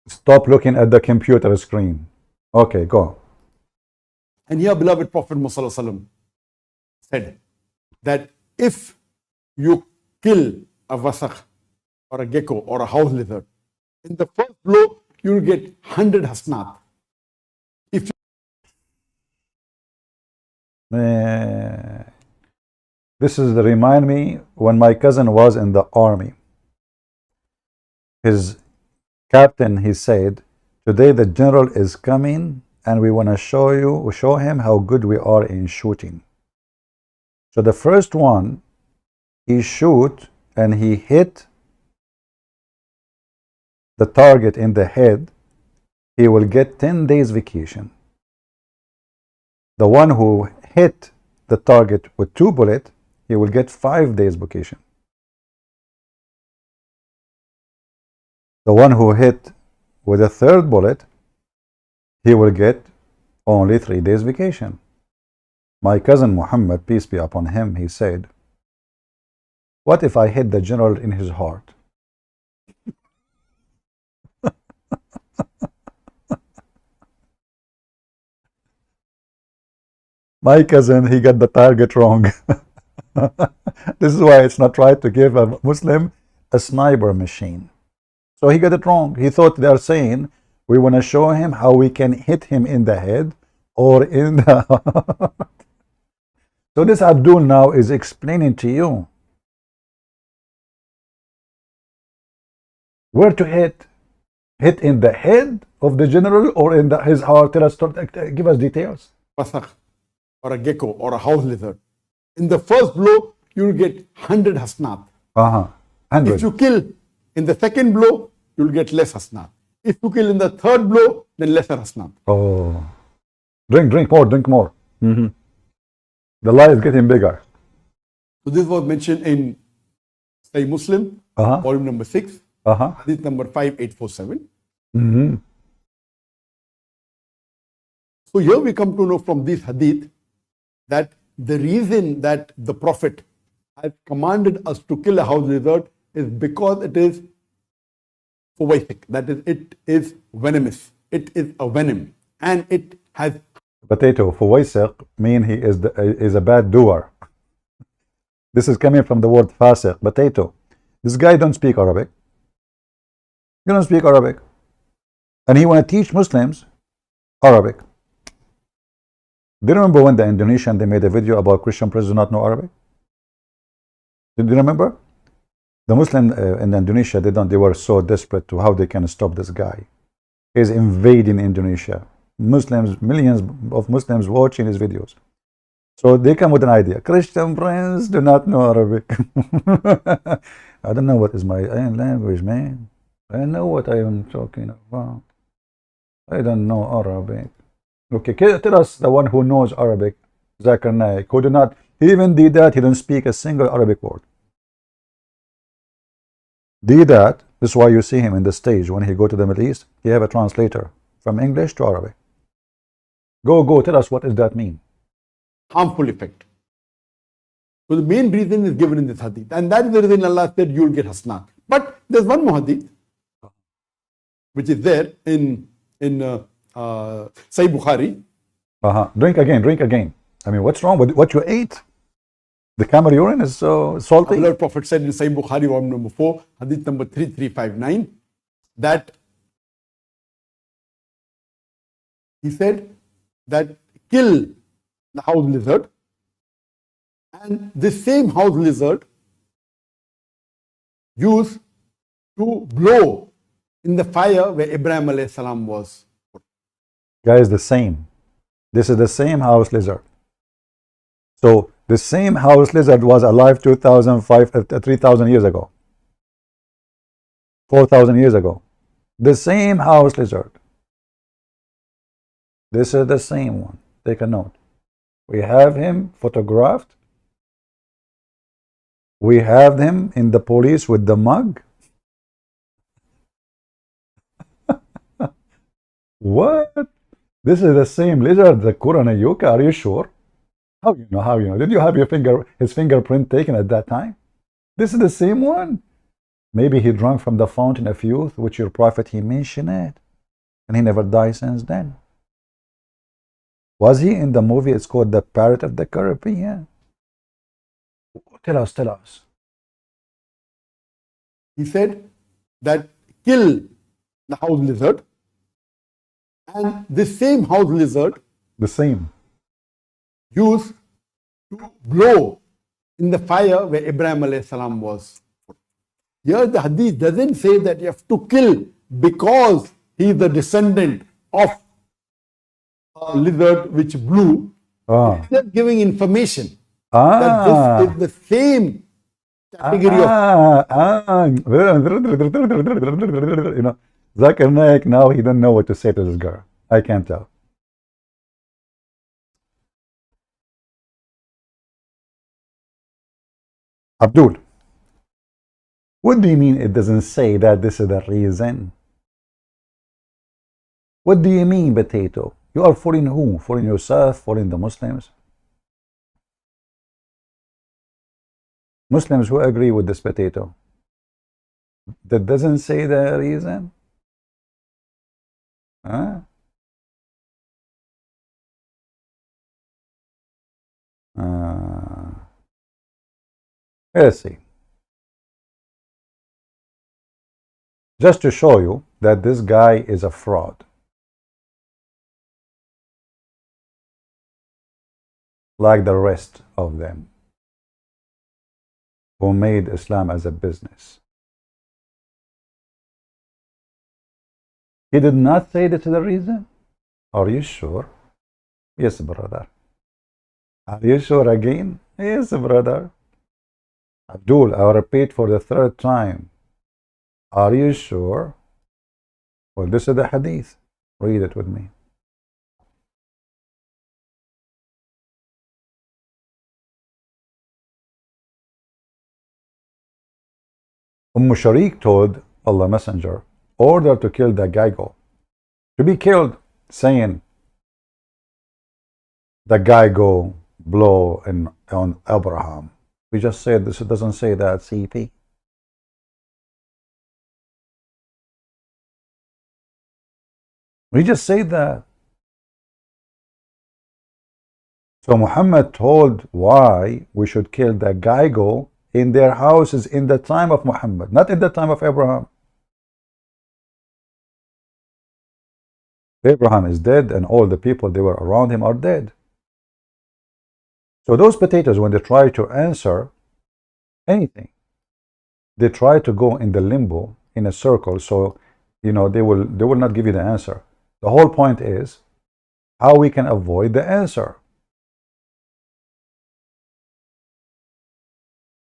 Stop looking at the computer screen. Okay, go.
And here, beloved Prophet Muhammad said that if you kill a wasakh or a gecko or a house lizard, in the first blow, you will get 100 hasnat. If
This is the remind me when my cousin was in the army. His captain, he said, today the general is coming and we want to show him how good we are in shooting. So the first one, he shoot and he hit the target in the head, he will get 10 days vacation. The one who hit the target with 2 bullets, he will get 5 days vacation. The one who hit with a 3rd bullet, he will get only 3 days vacation. My cousin Mohammed, peace be upon him, he said, what if I hit the general in his heart? My cousin, he got the target wrong. This is why it's not right to give a Muslim a sniper machine. So he got it wrong. He thought they are saying, we want to show him how we can hit him in the head or in the heart. So this Abdul now is explaining to you where to hit. Hit in the head of the general or in his heart? Tell us, give us details.
wasakh or a gecko or a house lizard, in the first blow, you will get 100 hasnat.
100.
If you kill in the second blow, you will get less hasnat. If you kill in the third blow, then lesser hasnat.
Oh, drink more. The lie is getting bigger.
So this was mentioned in Sahih Muslim, volume number 6, hadith number 5847. So here we come to know from this hadith that the reason that the Prophet has commanded us to kill a house lizard is because it is poetic. That is, it is venomous. It is a venom and it has
Potato, فويسق mean he is a bad doer. This is coming from the word fasiq, potato. This guy don't speak Arabic. You don't speak Arabic. And he want to teach Muslims Arabic. Do you remember when the Indonesian, they made a video about Christian priests do not know Arabic? Do you remember? The Muslim in Indonesia, they were so desperate to how they can stop this guy. He's invading Indonesia. Muslims, millions of Muslims watching his videos. So they come with an idea. Christian friends do not know Arabic. I don't know what is my own language, man. I don't know what I am talking about. I don't know Arabic. Okay, tell us the one who knows Arabic, Zakir Naik, who do not, he even did that, he don't speak a single Arabic word. Did that, this is why you see him in the stage when he go to the Middle East, he have a translator from English to Arabic. Go, tell us what does that mean?
Harmful effect. So the main reason is given in this hadith. And that is the reason Allah said you will get hasnat. But there's one more hadith, which is there in Sahih Bukhari.
Drink again. I mean, what's wrong with what you ate? The camel urine is so salty.
The Prophet said in Sahih Bukhari, volume number 4, hadith number 3359, that he said that kill the house lizard, and this same house lizard used to blow in the fire where Ibrahim alayhi salam was.
Guys, the same. This is the same house lizard. So the same house lizard was alive 3,000 years ago. 4,000 years ago. The same house lizard. This is the same one. Take a note. We have him photographed. We have him in the police with the mug. What? This is the same lizard, the Kurana Yuka. Are you sure? How you know? How you know? Did you have his fingerprint taken at that time? This is the same one. Maybe he drank from the fountain of youth, which your prophet he mentioned it, and he never died since then. Was he in the movie? It's called The Pirate of the Caribbean. Tell us.
He said that kill the house lizard, and this same house lizard used to blow in the fire where Ibrahim alayhi salam was. Here the hadith doesn't say that you have to kill because he is the descendant of a lizard which blew. It's just giving information that this is the same category of.
You know, Zakir Naik, now he don't know what to say to this girl. I can't tell. Abdul, what do you mean it doesn't say that this is the reason? What do you mean, potato? You are fooling who? Fooling yourself? Fooling the Muslims? Muslims who agree with this potato. That doesn't say the reason? Huh? Let's see. Just to show you that this guy is a fraud. Like the rest of them who made Islam as a business. He did not say this is the reason? Are you sure? Yes, brother. Are you sure again? Yes, brother. Abdul, I repeat for the third time. Are you sure? Well, this is the hadith. Read it with me. Sharik told Allah Messenger, order to kill the Geigo. To be killed, saying, the Geigo blow on Abraham. We just said this, it doesn't say that, CP. We just said that. So Muhammad told why we should kill the Gaigo in their houses in the time of Muhammad, not in the time of Abraham. Abraham is dead and all the people they were around him are dead. So those potatoes, when they try to answer anything, they try to go in the limbo, in a circle, so they will not give you the answer. The whole point is how we can avoid the answer.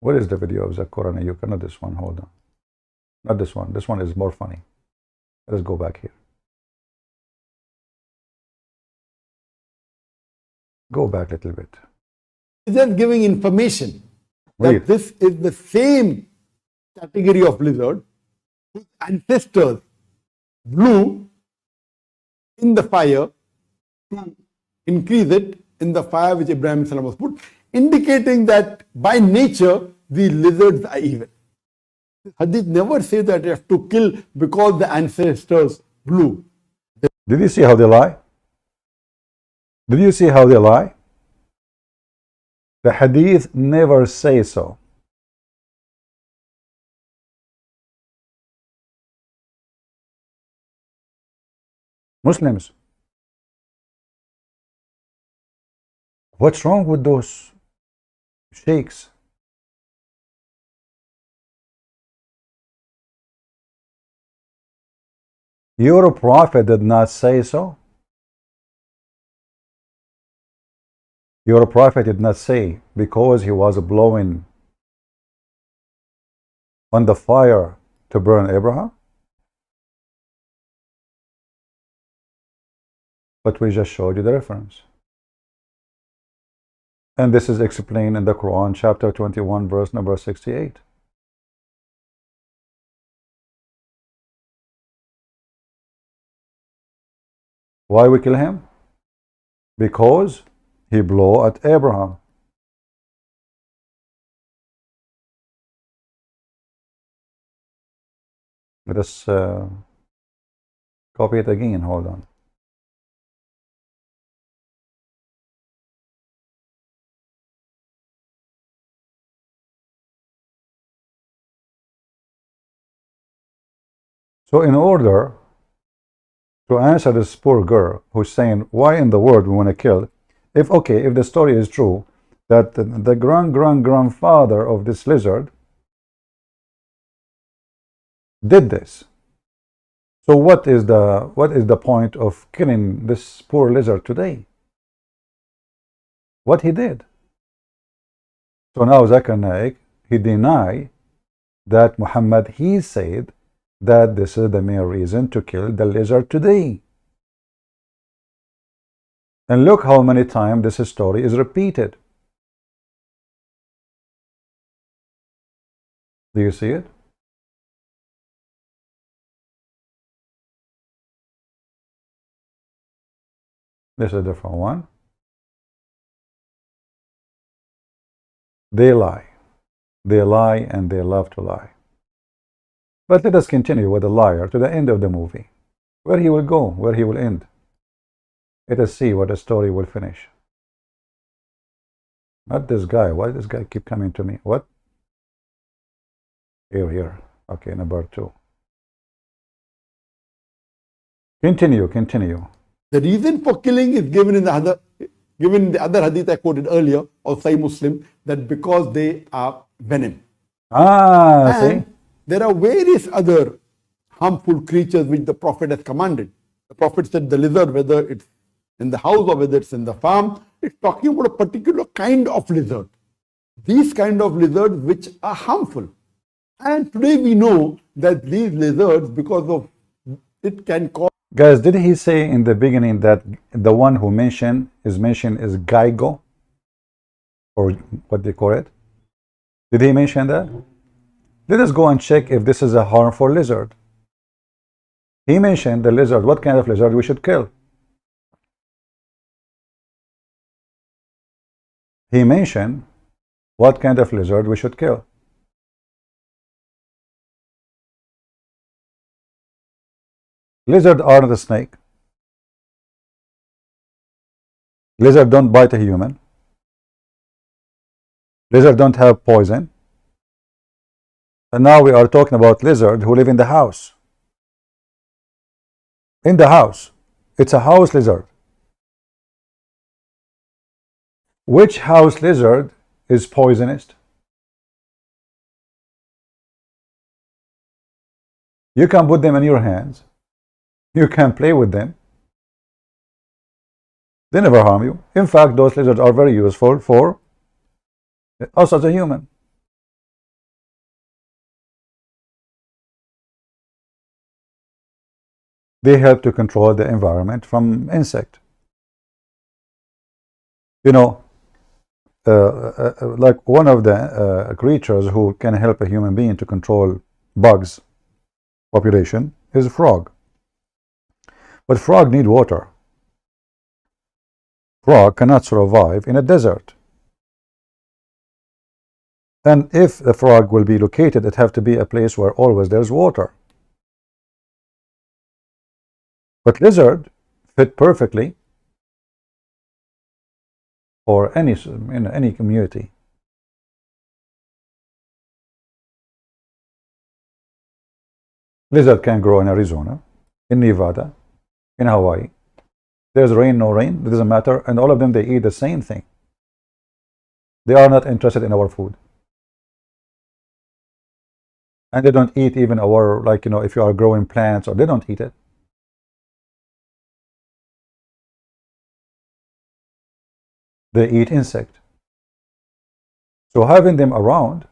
What is the video of Zakir and you? Not this one, hold on. Not this one. This one is more funny. Let's go back here. Go back a little bit.
Just giving information
Wait.
that this is the same category of lizard whose ancestors blew in the fire to increase it in the fire which Ibrahim Salam was put, indicating that by nature the lizards are evil. Hadith never says that you have to kill because the ancestors blew.
Did you see how they lie? Did you see how they lie? The hadith never say so. Muslims, what's wrong with those sheikhs? Your prophet did not say so. Your prophet did not say because he was blowing on the fire to burn Abraham. But we just showed you the reference. And this is explained in the Quran, chapter 21, verse number 68. Why we kill him? Because he blew at Abraham. Let us copy it again. Hold on. So in order to answer this poor girl who's saying, why in the world we want to kill, if the story is true, that the grandfather of this lizard did this. So what is the point of killing this poor lizard today? What he did? So now Zakir Naik, he denied that Muhammad, he said that this is the main reason to kill the lizard today. And look how many times this story is repeated. Do you see it? This is a different one. They lie. They lie and they love to lie. But let us continue with the liar to the end of the movie. Where he will go, where he will end. Let us see what the story will finish. Not this guy. Why does this guy keep coming to me? What? Here. Okay, number 2. Continue.
The reason for killing is given in the other hadith I quoted earlier of Sahih Muslim, that because they are venom.
See?
There are various other harmful creatures which the Prophet has commanded. The Prophet said the lizard, whether it's in the house or whether it's in the farm, it's talking about a particular kind of lizard. These kind of lizards which are harmful. And today we know that these lizards, because of it can cause...
Guys, did he say in the beginning that the one who mentioned is Gaigo? Or what they call it? Did he mention that? Let us go and check if this is a harmful lizard. He mentioned the lizard. What kind of lizard we should kill? He mentioned what kind of lizard we should kill. Lizard are not a snake. Lizard don't bite a human. Lizards don't have poison. And now we are talking about lizards who live in the house. In the house. It's a house lizard. Which house lizard is poisonous? You can put them in your hands. You can play with them. They never harm you. In fact, those lizards are very useful for us as a human. They help to control the environment from insect. You know, like one of the creatures who can help a human being to control bugs population is frog. But frog need water. Frog cannot survive in a desert. And if the frog will be located, it have to be a place where always there's water. But lizard fit perfectly for any in any community. Lizard can grow in Arizona, in Nevada, in Hawaii. There's rain, no rain, it doesn't matter, and all of them, they eat the same thing. They are not interested in our food. And they don't eat even our, like, you know, if you are growing plants, or they don't eat it. They eat insect. So having them around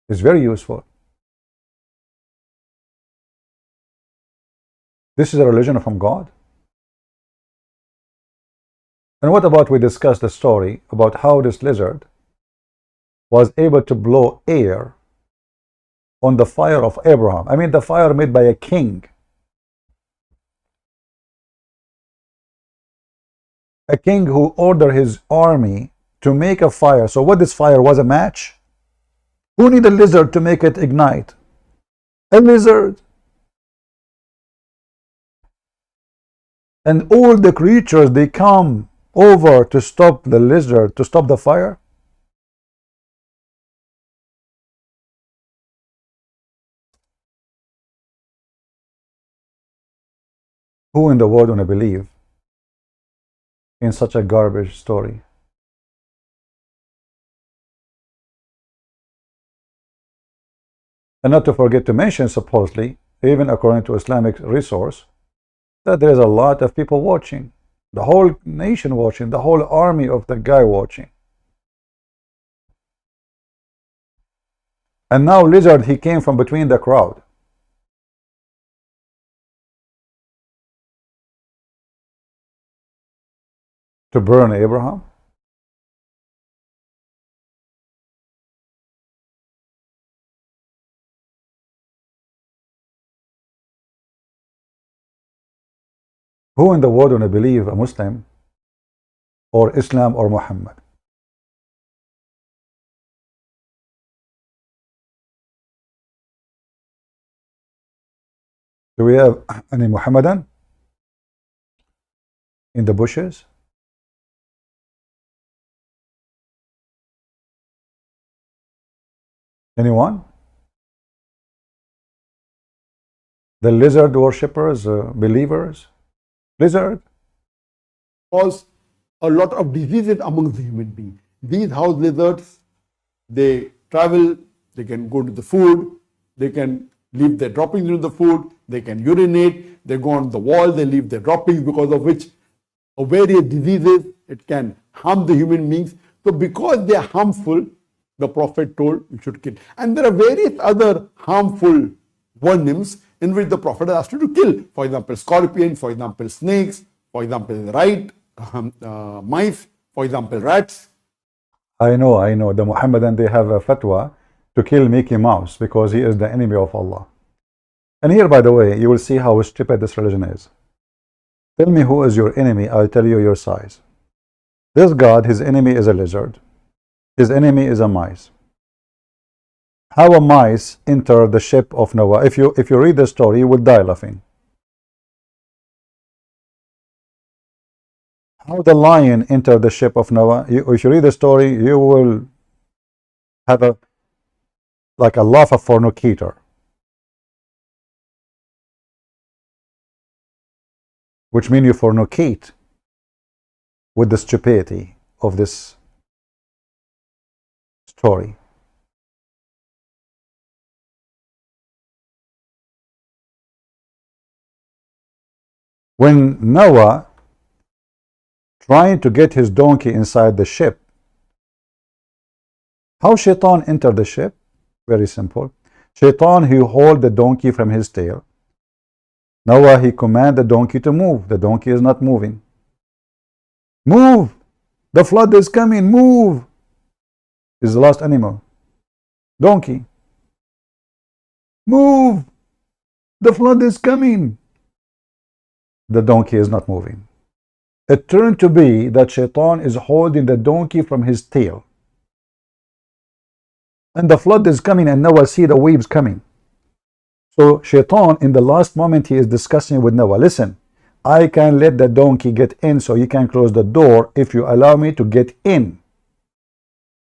is very useful. This is a religion from God. And what about we discuss the story about how this lizard was able to blow air on the fire of Abraham? I mean, the fire made by a king. A king who ordered his army to make a fire. So what this fire was, a match? Who need a lizard to make it ignite? A lizard. And all the creatures, they come over to stop the lizard, to stop the fire. Who in the world wanna believe in such a garbage story? And not to forget to mention, supposedly, even according to Islamic resource, that there is a lot of people watching, the whole nation watching, the whole army of the guy watching. And now lizard, he came from between the crowd. To burn Abraham. Who in the world wanna believe a Muslim or Islam or Muhammad? Do we have any Muhammadan in the bushes? Anyone? The lizard worshippers, believers? Lizard?
Cause a lot of diseases among the human beings. These house lizards, they travel, they can go to the food, they can leave their droppings into the food, they can urinate, they go on the wall, they leave their droppings, because of which various diseases, it can harm the human beings. So because they are harmful, the Prophet told you should kill. And there are various other harmful vermin in which the Prophet asked you to kill. For example, scorpions, for example, snakes, for example, mice, for example, rats.
I know. The Muhammadan, they have a fatwa to kill Mickey Mouse because he is the enemy of Allah. And here, by the way, you will see how stupid this religion is. Tell me who is your enemy, I'll tell you your size. This God, his enemy is a lizard. His enemy is a mice. How a mice enter the ship of Noah? If you read the story, you will die laughing. How the lion entered the ship of Noah? If you read the story, you will have a like a love of fornicator, which means you fornicate with the stupidity of this story. When Noah trying to get his donkey inside the ship, how Shaitan entered the ship? Very simple. Shaitan, he hold the donkey from his tail. Noah, he command the donkey to move. The donkey is not moving. Move! The flood is coming, move! Is the last animal. Donkey. Move! The flood is coming. The donkey is not moving. It turned to be that Shaitan is holding the donkey from his tail. And the flood is coming, and Noah see the waves coming. So Shaitan, in the last moment, he is discussing with Noah, listen, I can let the donkey get in so you can close the door if you allow me to get in.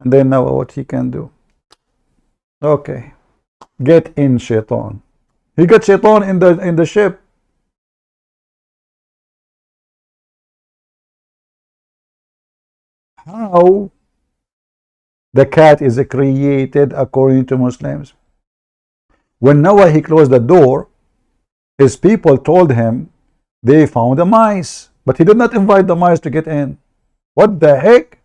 And then Noah, what he can do? Okay, get in, Shaitan. He got Shaitan in the ship. How the cat is created according to Muslims? When Noah he closed the door, his people told him they found a mice, but he did not invite the mice to get in. What the heck?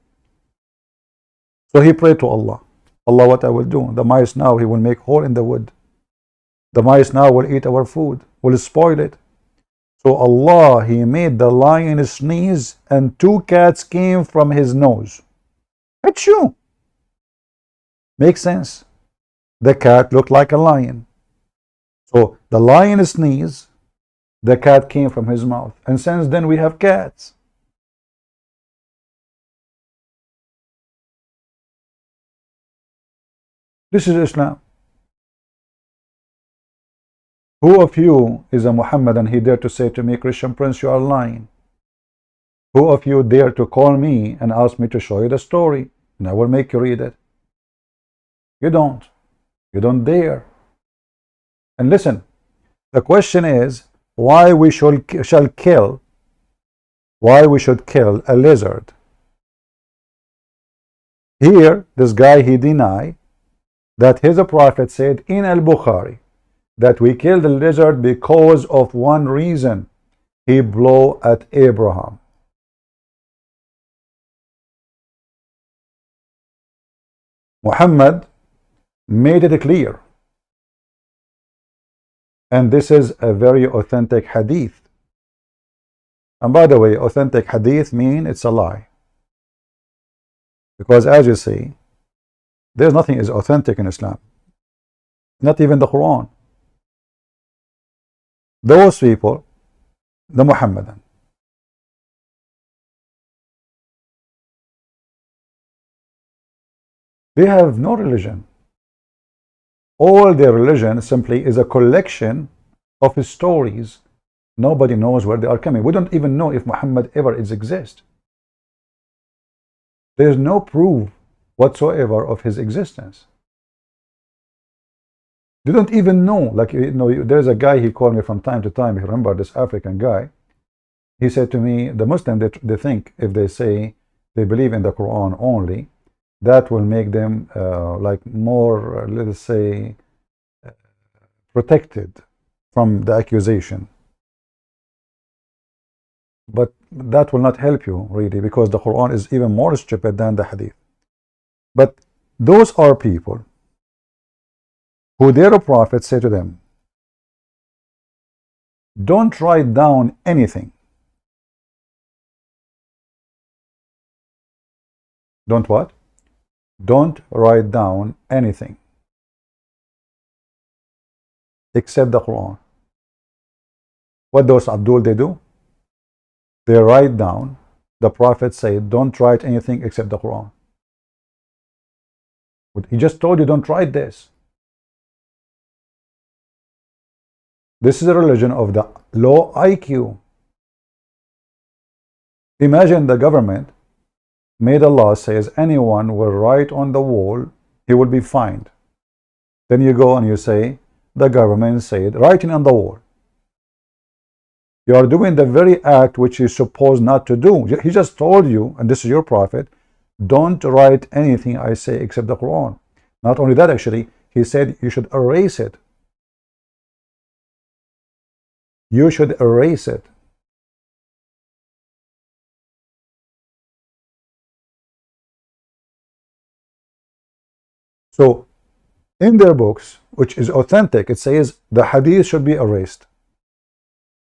So he prayed to Allah. Allah, what I will do? The mice now, he will make hole in the wood. The mice now will eat our food, will spoil it. So Allah, he made the lion sneeze and 2 cats came from his nose. Achoo! Makes sense. The cat looked like a lion. So the lion sneezed, the cat came from his mouth. And since then we have cats. This is Islam. Who of you is a Muhammadan? He dare to say to me, Christian Prince, you are lying. Who of you dare to call me and ask me to show you the story? And I will make you read it. You don't. You don't dare. And listen, the question is why we shall kill, why we should kill a lizard. Here, this guy, he denied that his prophet said in al-Bukhari that we killed the lizard because of one reason. He blew at Abraham. Muhammad made it clear. And this is a very authentic hadith. And by the way, authentic hadith means it's a lie. Because as you see, there's nothing is authentic in Islam. Not even the Quran. Those people, the Muhammadan, they have no religion. All their religion simply is a collection of stories. Nobody knows where they are coming. We don't even know if Muhammad ever exists. There is no proof whatsoever of his existence. They don't even know. Like, you know, there's a guy, he called me from time to time. You remember this African guy? He said to me, the Muslim, they think if they say they believe in the Quran only, that will make them like more, let us say, protected from the accusation. But that will not help you really, because the Quran is even more stupid than the Hadith. But those are people who their prophet said to them, don't write down anything. Don't what? Don't write down anything except the Quran. What does Abdul they do? They write down, the Prophet said, don't write anything except the Quran. But he just told you, don't write this. This is a religion of the low IQ. Imagine the government made a law says anyone will write on the wall he will be fined. Then you go and you say, the government said, writing on the wall. You are doing the very act which you're supposed not to do. He just told you, and this is your prophet, don't write anything I say except the Quran. Not only that, actually, he said you should erase it. You should erase it. So, in their books, which is authentic, it says the hadith should be erased.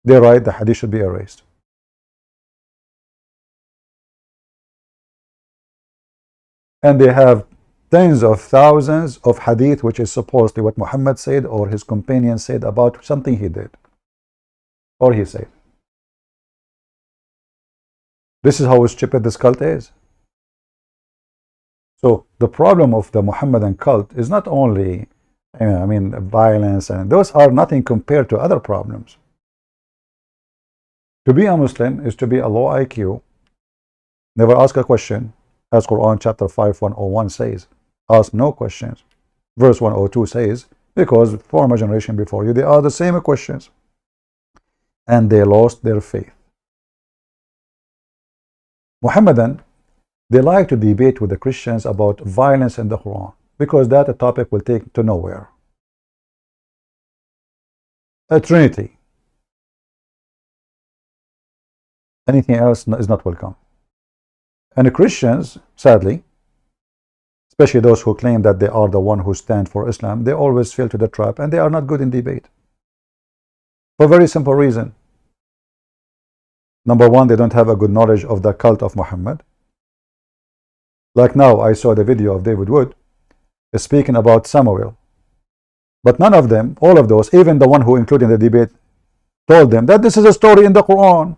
They write the hadith should be erased. And they have tens of thousands of hadith, which is supposedly what Muhammad said or his companion said about something he did or he said. This is how stupid this cult is. So the problem of the Muhammadan cult is not only, violence, and those are nothing compared to other problems. To be a Muslim is to be a low IQ, never ask a question, as Quran chapter 5, 101 says. Ask no questions. Verse 102 says, because former generation before you, they are the same questions. And they lost their faith. Muhammadan, they like to debate with the Christians about violence in the Quran, because that topic will take to nowhere. A Trinity. Anything else is not welcome. And the Christians, sadly, especially those who claim that they are the one who stand for Islam, they always fall to the trap, and they are not good in debate. For a very simple reason. Number one, they don't have a good knowledge of the cult of Muhammad. Like now, I saw the video of David Wood speaking about Samuel. But none of them, all of those, even the one who included in the debate, told them that this is a story in the Quran.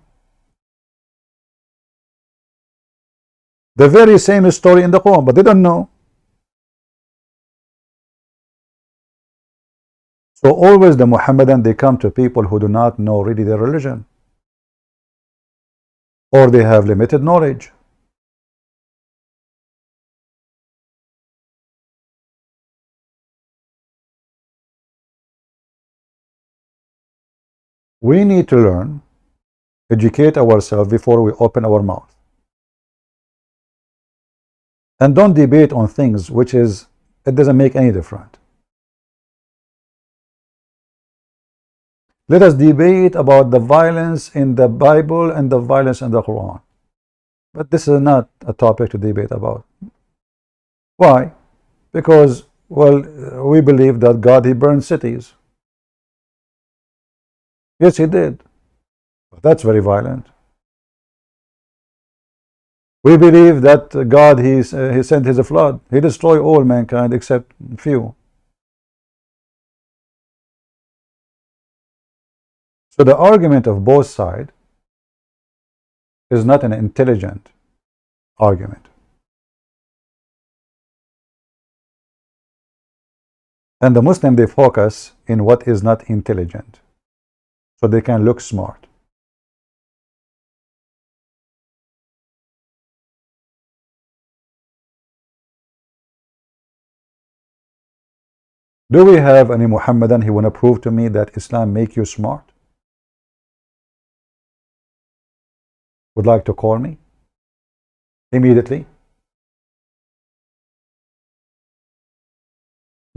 The very same story in the Quran, but they don't know. So always the Muhammadan, they come to people who do not know really their religion. Or they have limited knowledge. We need to learn, educate ourselves before we open our mouth. And don't debate on things which it doesn't make any difference. Let us debate about the violence in the Bible and the violence in the Quran. But this is not a topic to debate about. Why? Because, well, we believe that God, he burned cities. Yes, he did. But that's very violent. We believe that God, he sent his flood. He destroyed all mankind except few. So the argument of both sides is not an intelligent argument. And the Muslim, they focus in what is not intelligent, so they can look smart. Do we have any Muhammadan he want to prove to me that Islam make you smart? Would like to call me immediately?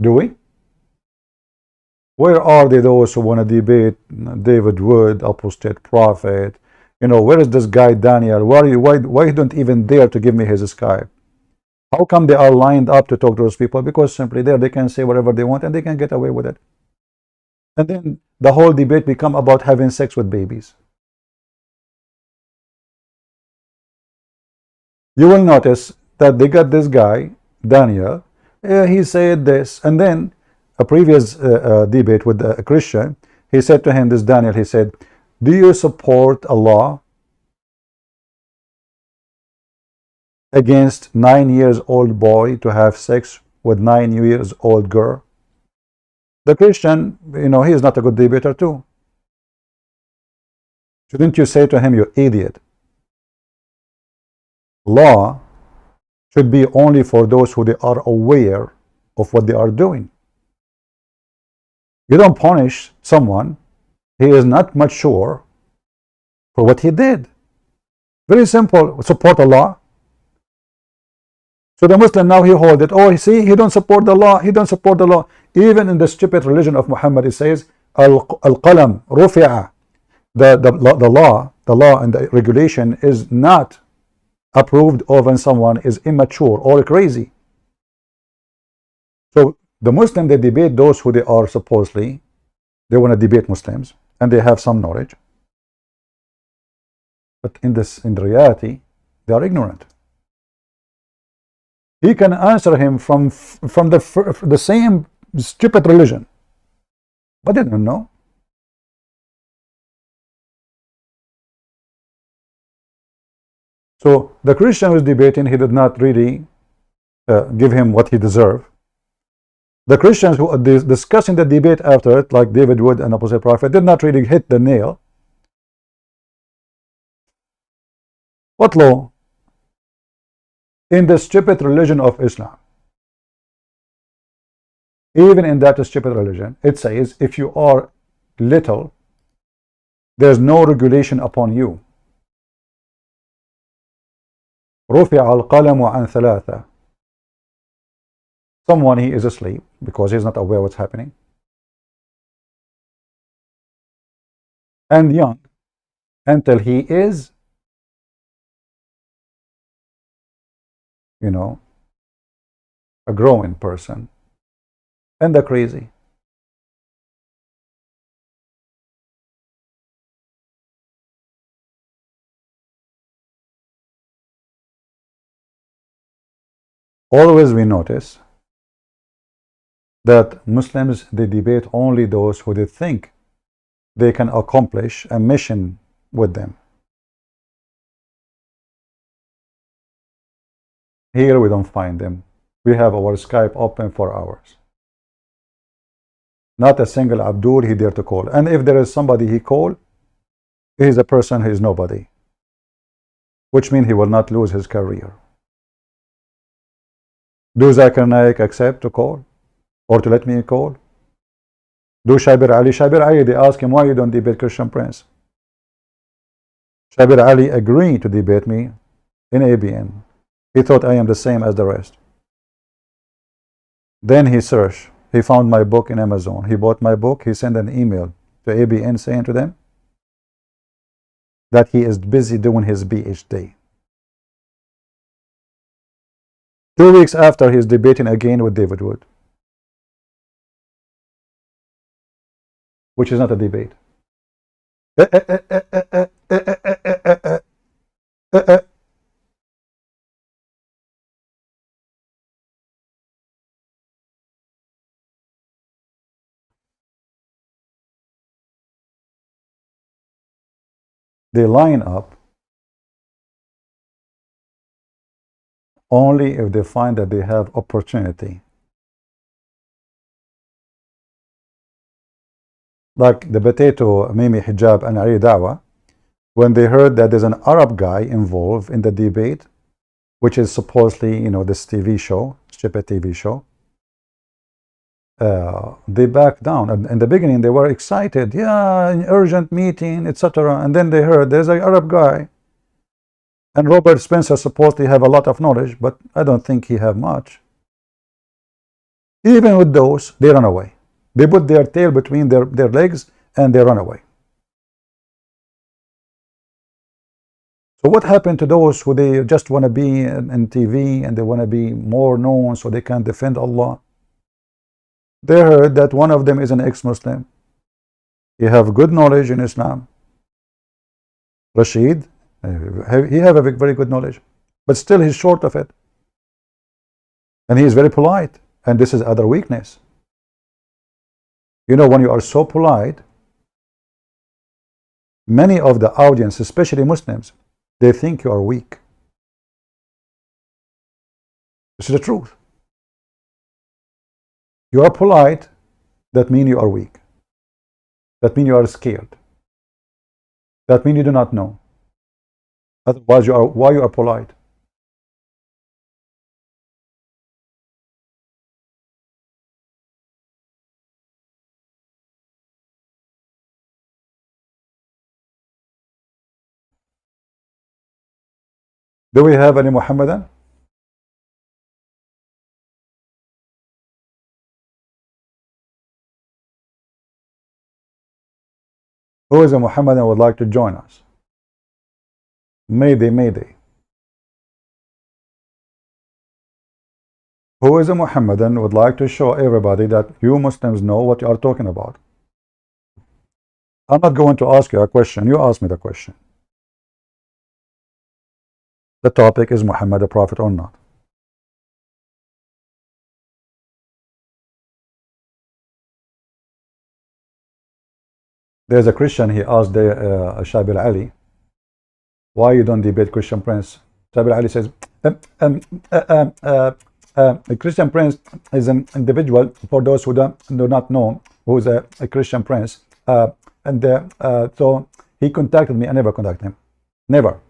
Do we? Where are those who want to debate David Wood, apostate prophet? Where is this guy Daniel? Why he don't even dare to give me his Skype? How come they are lined up to talk to those people? Because simply there they can say whatever they want and they can get away with it. And then the whole debate become about having sex with babies. You will notice that they got this guy, Daniel, he said this, and then a previous debate with a Christian, he said to him, this Daniel, he said, do you support Allah against 9-year-old boy to have sex with 9-year-old girl? The Christian, he is not a good debater too. Shouldn't you say to him, you idiot? Law should be only for those who they are aware of what they are doing. You don't punish someone, he is not mature for what he did. Very simple. Support Allah. So the Muslim now, he hold it. Oh, see, he don't support the law. He don't support the law. Even in the stupid religion of Muhammad, it says al-qalam rufi'a. The law and the regulation is not approved of when someone is immature or crazy. So the Muslim, they debate those who they are supposedly, they want to debate Muslims and they have some knowledge, but in the reality they are ignorant. He can answer him from the same stupid religion, but they don't know. So the Christian who is debating, he did not really give him what he deserved. The Christians who are discussing the debate after it, like David Wood and Apostle Prophet, did not really hit the nail. What law? In the stupid religion of Islam, even in that stupid religion, it says if you are little, there's no regulation upon you. رفع القلم عن ثلاثة. Someone, he is asleep because he's not aware what's happening, and young until he is, you know, a growing person, and the crazy. Always we notice that Muslims, they debate only those who they think they can accomplish a mission with them. Here we don't find them. We have our Skype open for hours. Not a single Abdul he dare to call. And if there is somebody he call, he is a person who is nobody, which means he will not lose his career. Do Zakir Naik accept to call or to let me call? Do Shabir Ali, they ask him, why you don't debate Christian Prince? Shabir Ali agreed to debate me in ABN. He thought I am the same as the rest. Then he searched. He found my book in Amazon. He bought my book. He sent an email to ABN saying to them that he is busy doing his PhD. 2 weeks after, he's debating again with David Wood, which is not a debate. They line up only if they find that they have opportunity. Like the potato Mimi Hijab and Ali Dawah, when they heard that there's an Arab guy involved in the debate, which is supposedly, you know, this TV show, stupid TV show, they backed down. And in the beginning, they were excited. Yeah, an urgent meeting, etc. And then they heard there's an Arab guy. And Robert Spencer supposedly have a lot of knowledge, but I don't think he have much. Even with those, they run away. They put their tail between their legs and they run away. So what happened to those who they just want to be in TV and they want to be more known so they can defend Allah? They heard that one of them is an ex-Muslim. He have good knowledge in Islam. Rashid, he have a very good knowledge, but still he's short of it. And he is very polite, and this is other weakness. You know, when you are so polite, many of the audience, especially Muslims, they think you are weak. This is the truth. You are polite, that means you are weak. That means you are scared. That means you do not know. Otherwise, why you are polite? Do we have any Muhammadan? Who is a Muhammadan would like to join us? Mayday, mayday. Who is a Muhammadan would like to show everybody that you Muslims know what you are talking about? I'm not going to ask you a question. You ask me the question. The topic is Muhammad a prophet or not? There's a Christian, he asked Shabir Ali, why you don't debate Christian Prince? Shabir Ali says, a Christian Prince is an individual, for those who do not know who is a Christian Prince. So he contacted me. I never contacted him. Never.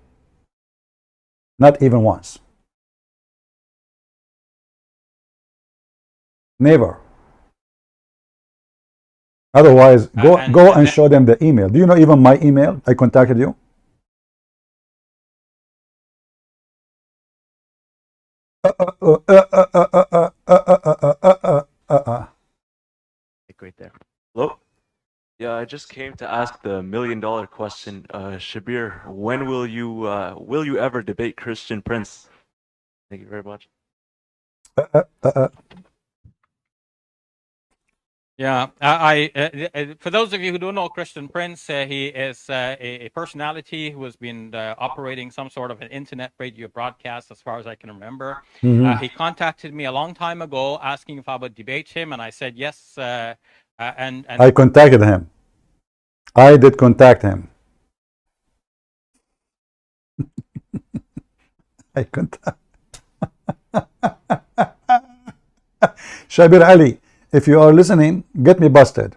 Not even once. Never. Otherwise, go and show them the email. Do you know even my email? I contacted you.
Right there. Hello? Yeah, I just came to ask the $1 million question. Shabir, when will you ever debate Christian Prince? Thank you very much.
Yeah, for those of you who don't know Christian Prince, he is a personality who has been operating some sort of an internet radio broadcast, as far as I can remember. He contacted me a long time ago asking if I would debate him, and I said yes. And
I contacted him. I did contact him. I contact. Shabir Ali, if you are listening, get me busted.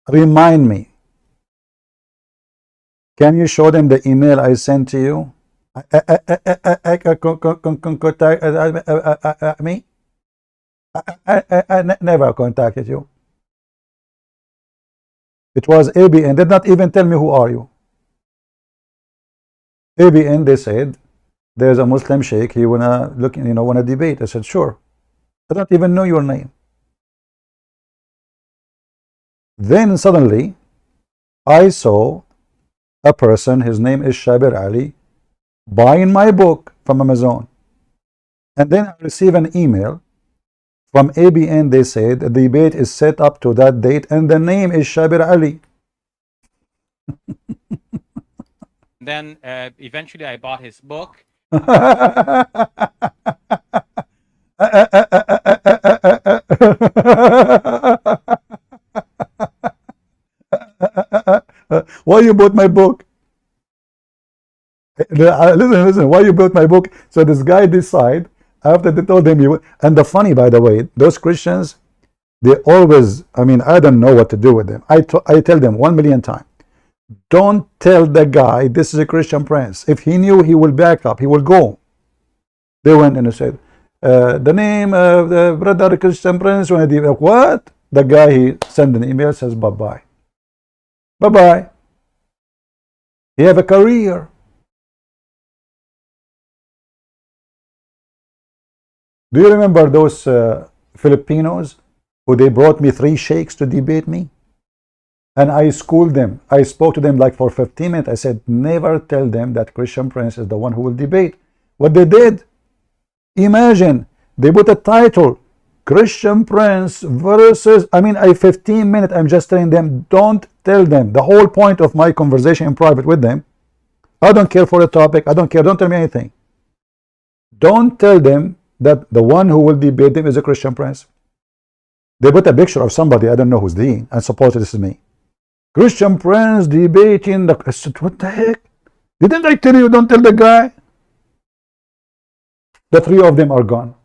Remind me. Can you show them the email I sent to you? Me? I never contacted you. It was ABN. Did not even tell me who are you. ABN, they said there's a Muslim sheikh. He wanna debate. I said sure. I don't even know your name. Then suddenly, I saw a person. His name is Shabir Ali, buying my book from Amazon, and then I received an email from ABN. They said the debate is set up to that date, and the name is Shabir Ali.
then eventually I bought his book.
Why you bought my book? Listen, why you bought my book? So this guy decide after they told him you. And the funny, by the way, those Christians, they always, I don't know what to do with them. I tell them 1,000,000 times, don't tell the guy this is a Christian Prince. If he knew, he will back up, he will go. They went and said, the name of the brother Christian Prince. What? The guy, he sent an email, says bye-bye. Bye-bye. He have a career. Do you remember those Filipinos who they brought me 3 sheikhs to debate me? And I schooled them. I spoke to them like for 15 minutes. I said, never tell them that Christian Prince is the one who will debate. What they did? Imagine, they put a title, Christian Prince versus, 15 minutes, I'm just telling them, don't tell them. The whole point of my conversation in private with them, I don't care for the topic, I don't care, don't tell me anything. Don't tell them that the one who will debate them is a Christian Prince. They put a picture of somebody, I don't know who's the, and supposedly this is me. Christian Prince debating the, I said, what the heck? Didn't I tell you don't tell the guy? The 3 of them are gone.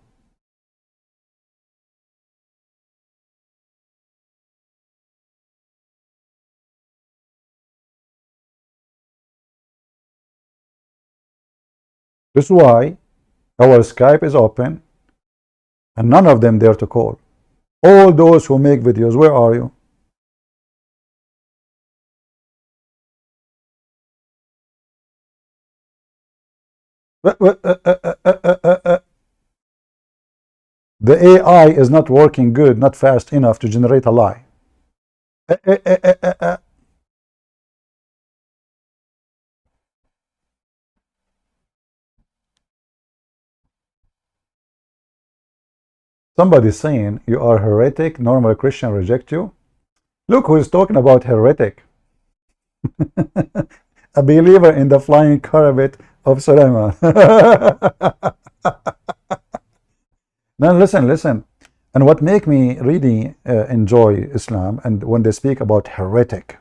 This is why our Skype is open and none of them dare to call. All those who make videos, where are you? The AI is not working good, not fast enough to generate a lie. Somebody's saying you are heretic, normal Christian reject you. Look who is talking about heretic. A believer in the flying carpet of Sulaiman. Now listen. And what make me really enjoy Islam, and when they speak about heretic.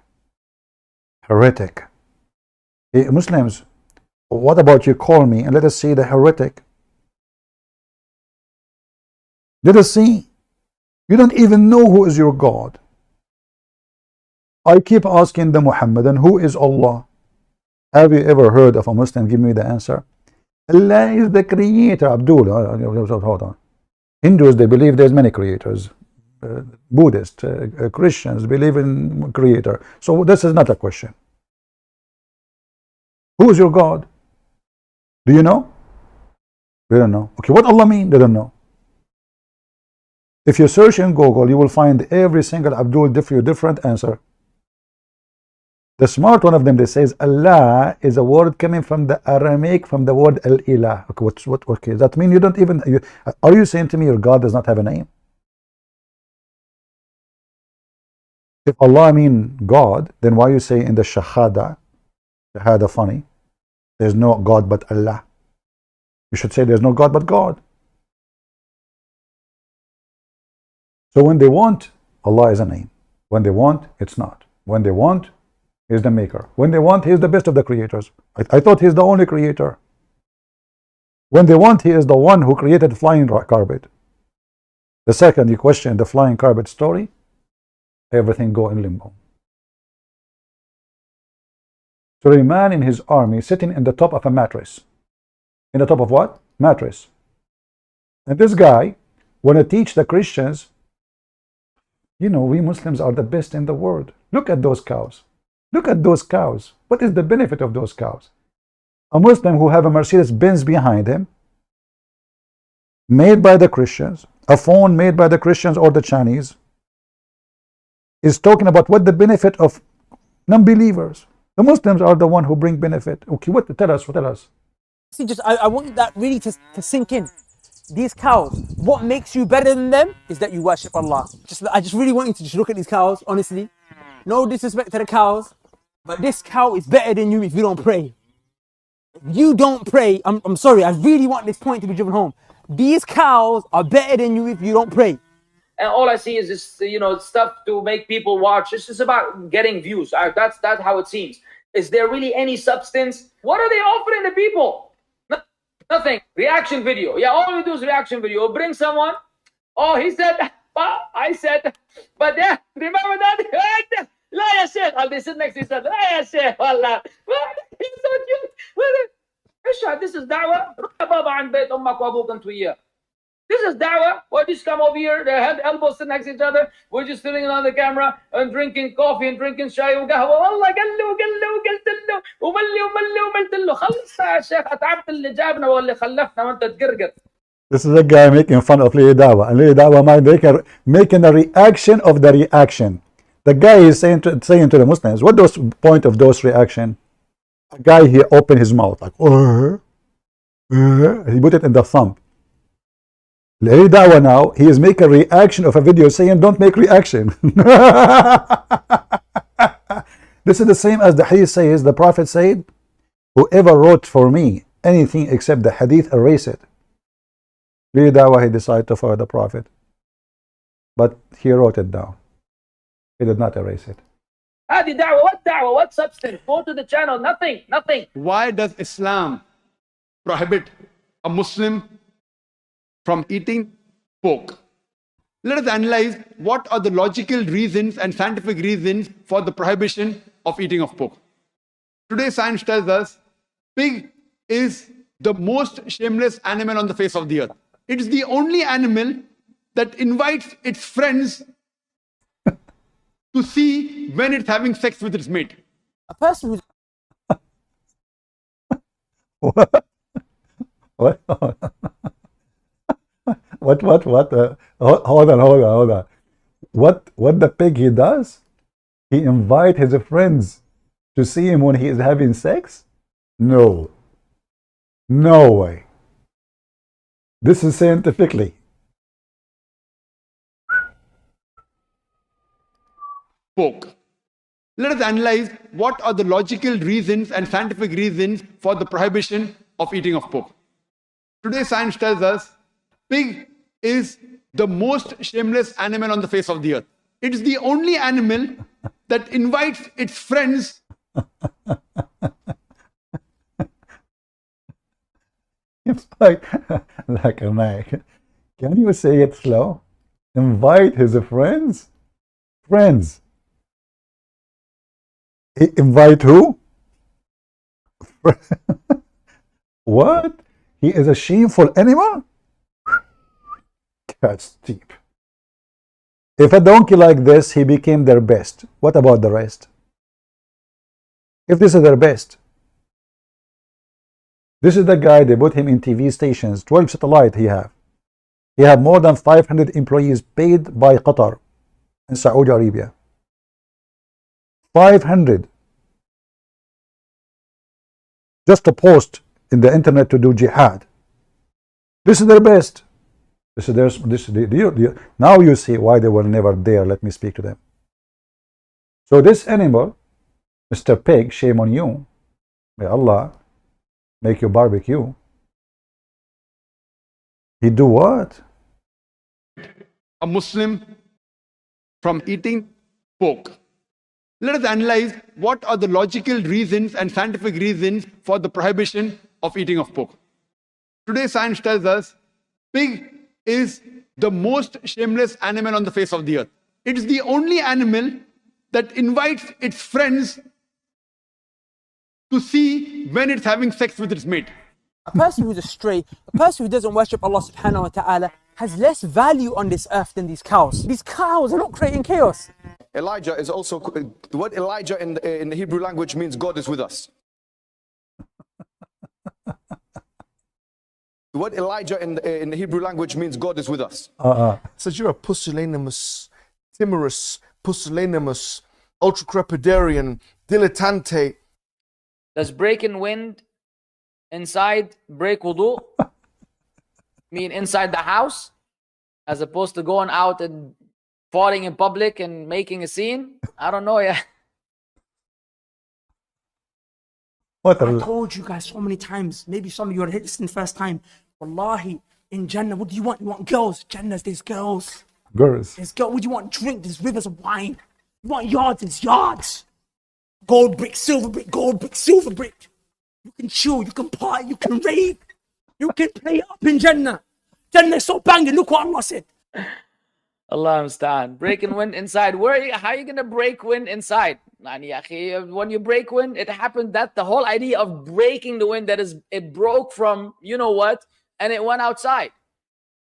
Hey, Muslims, what about you call me and let us see the heretic? Let us see. You don't even know who is your God. I keep asking the Muhammadan, who is Allah? Have you ever heard of a Muslim give me the answer? Allah is the creator. Abdul, hold on. Hindus, they believe there's many creators. Buddhists, Christians believe in creator. So this is not a question. Who is your God? Do you know? They don't know. Okay, what Allah mean? They don't know. If you search in Google, you will find every single Abdul different answer. The smart one of them, they says Allah is a word coming from the Aramaic, from the word al-ilah. Okay, okay, that mean you don't even, are you saying to me your God does not have a name? If Allah mean God, then why you say in the shahada funny, there's no God but Allah? You should say there's no God but God. So when they want, Allah is a name. When they want, it's not. When they want, He's the maker. When they want, He is the best of the creators. I thought He's the only creator. When they want, He is the one who created flying carpet. The second you question the flying carpet story, everything go in limbo. So a man in his army sitting in the top of a mattress. In the top of what? Mattress. And this guy want to teach the Christians, you know, we Muslims are the best in the world. Look at those cows. Look at those cows. What is the benefit of those cows? A Muslim who have a Mercedes Benz behind him, made by the Christians, a phone made by the Christians or the Chinese, is talking about what the benefit of non-believers. The Muslims are the one who bring benefit. Okay, what? Tell us.
See, I want that really to sink in. These cows, what makes you better than them is that you worship Allah. I just really want you to just look at these cows, honestly. No disrespect to the cows, but this cow is better than you if you don't pray. If you don't pray, I'm sorry, I really want this point to be driven home. These cows are better than you if you don't pray.
And all I see is this, stuff to make people watch. It's just about getting views. That's how it seems. Is there really any substance? What are they offering the people? Nothing. Reaction video. Yeah, all we do is reaction video. Bring someone. Oh, he said, I said, but yeah, remember that? لا يا شيخ. They sit next to each other. لا يا شيخ والله. He's so cute. ايش this is دعوة. روح يا بابا عند بيت أمك وأبوك أنت وياه. This is dawah. We're just come over here, their head elbows sit next to each other. We're just sitting on the camera and drinking coffee and drinking شاي وقهوة. والله قلت له وملت له خلص يا شيخ اتعبت اللي جابنا واللي خلفنا وانت تقرقر.
This is a guy making fun of Lady Dawah, and Lady Dawah making a reaction of the reaction. The guy is saying to the Muslims, what was the point of those reaction? A guy here opened his mouth like, he put it in the thumb. Lady Dawah now, he is making a reaction of a video saying, don't make reaction. This is the same as the hadith says, the Prophet said, whoever wrote for me anything except the hadith, erase it. Lady Dawah, he decided to follow the Prophet. But he wrote it down. He did not erase it.
هذه دعوة. What da'wah? What substance? Go to the channel. Nothing.
Why does Islam prohibit a Muslim from eating pork? Let us analyze what are the logical reasons and scientific reasons for the prohibition of eating of pork. Today science tells us pig is the most shameless animal on the face of the earth. It is the only animal that invites its friends to see when it's having sex with its mate.
A person who's
What? What? Hold on. What the pig he does? He invite his friends to see him when he is having sex? No. No way. This is scientifically.
Pork. Let us analyze what are the logical reasons and scientific reasons for the prohibition of eating of pork. Today, science tells us pig is the most shameless animal on the face of the earth. It's the only animal that invites its friends.
It's like a Naik. Can you say it slow? Invite his friends? Friends. Invite who? What? He is a shameful animal? That's deep. If a donkey like this, he became their best, what about the rest? If this is their best, this is the guy, they put him in TV stations, 12 satellite he have. He have more than 500 employees paid by Qatar in Saudi Arabia. 500. Just to post in the internet to do jihad. This is their best. Now you see why they were never there. Let me speak to them. So this animal, Mr. Pig, shame on you. May Allah make you barbecue. He do what?
A Muslim from eating pork. Let us analyze what are the logical reasons and scientific reasons for the prohibition of eating of pork. Today, science tells us pig is the most shameless animal on the face of the earth. It's the only animal that invites its friends to see when it's having sex with its mate.
A person who's astray, a person who doesn't worship Allah subhanahu wa ta'ala has less value on this earth than these cows. These cows are not creating chaos.
Elijah is also, the word Elijah in the Hebrew language means God is with us. The word Elijah in the Hebrew language means God is with us.
Says you're a pusillanimous, timorous, pusillanimous, ultra-crepidarian, dilettante.
Does breaking wind inside break wudu? Mean inside the house? As opposed to going out and farting in public and making a scene? I don't know, yeah.
I told you guys so many times, maybe some of you are listening first time. Wallahi, in Jannah, what do you want? You want girls? Jannah, there's girls.
Girls.
There's girls. What do you want? Drink, there's rivers of wine. You want yards, there's yards. Gold brick, silver brick, gold brick, silver brick. You can chill, you can party, you can rave. You can play up in Jannah. Jannah is so banging, look what Allah said.
Allah understand. Breaking wind inside. How are you going to break wind inside? When you break wind, it happened that the whole idea of breaking the wind, that is, it broke from you know what, and it went outside.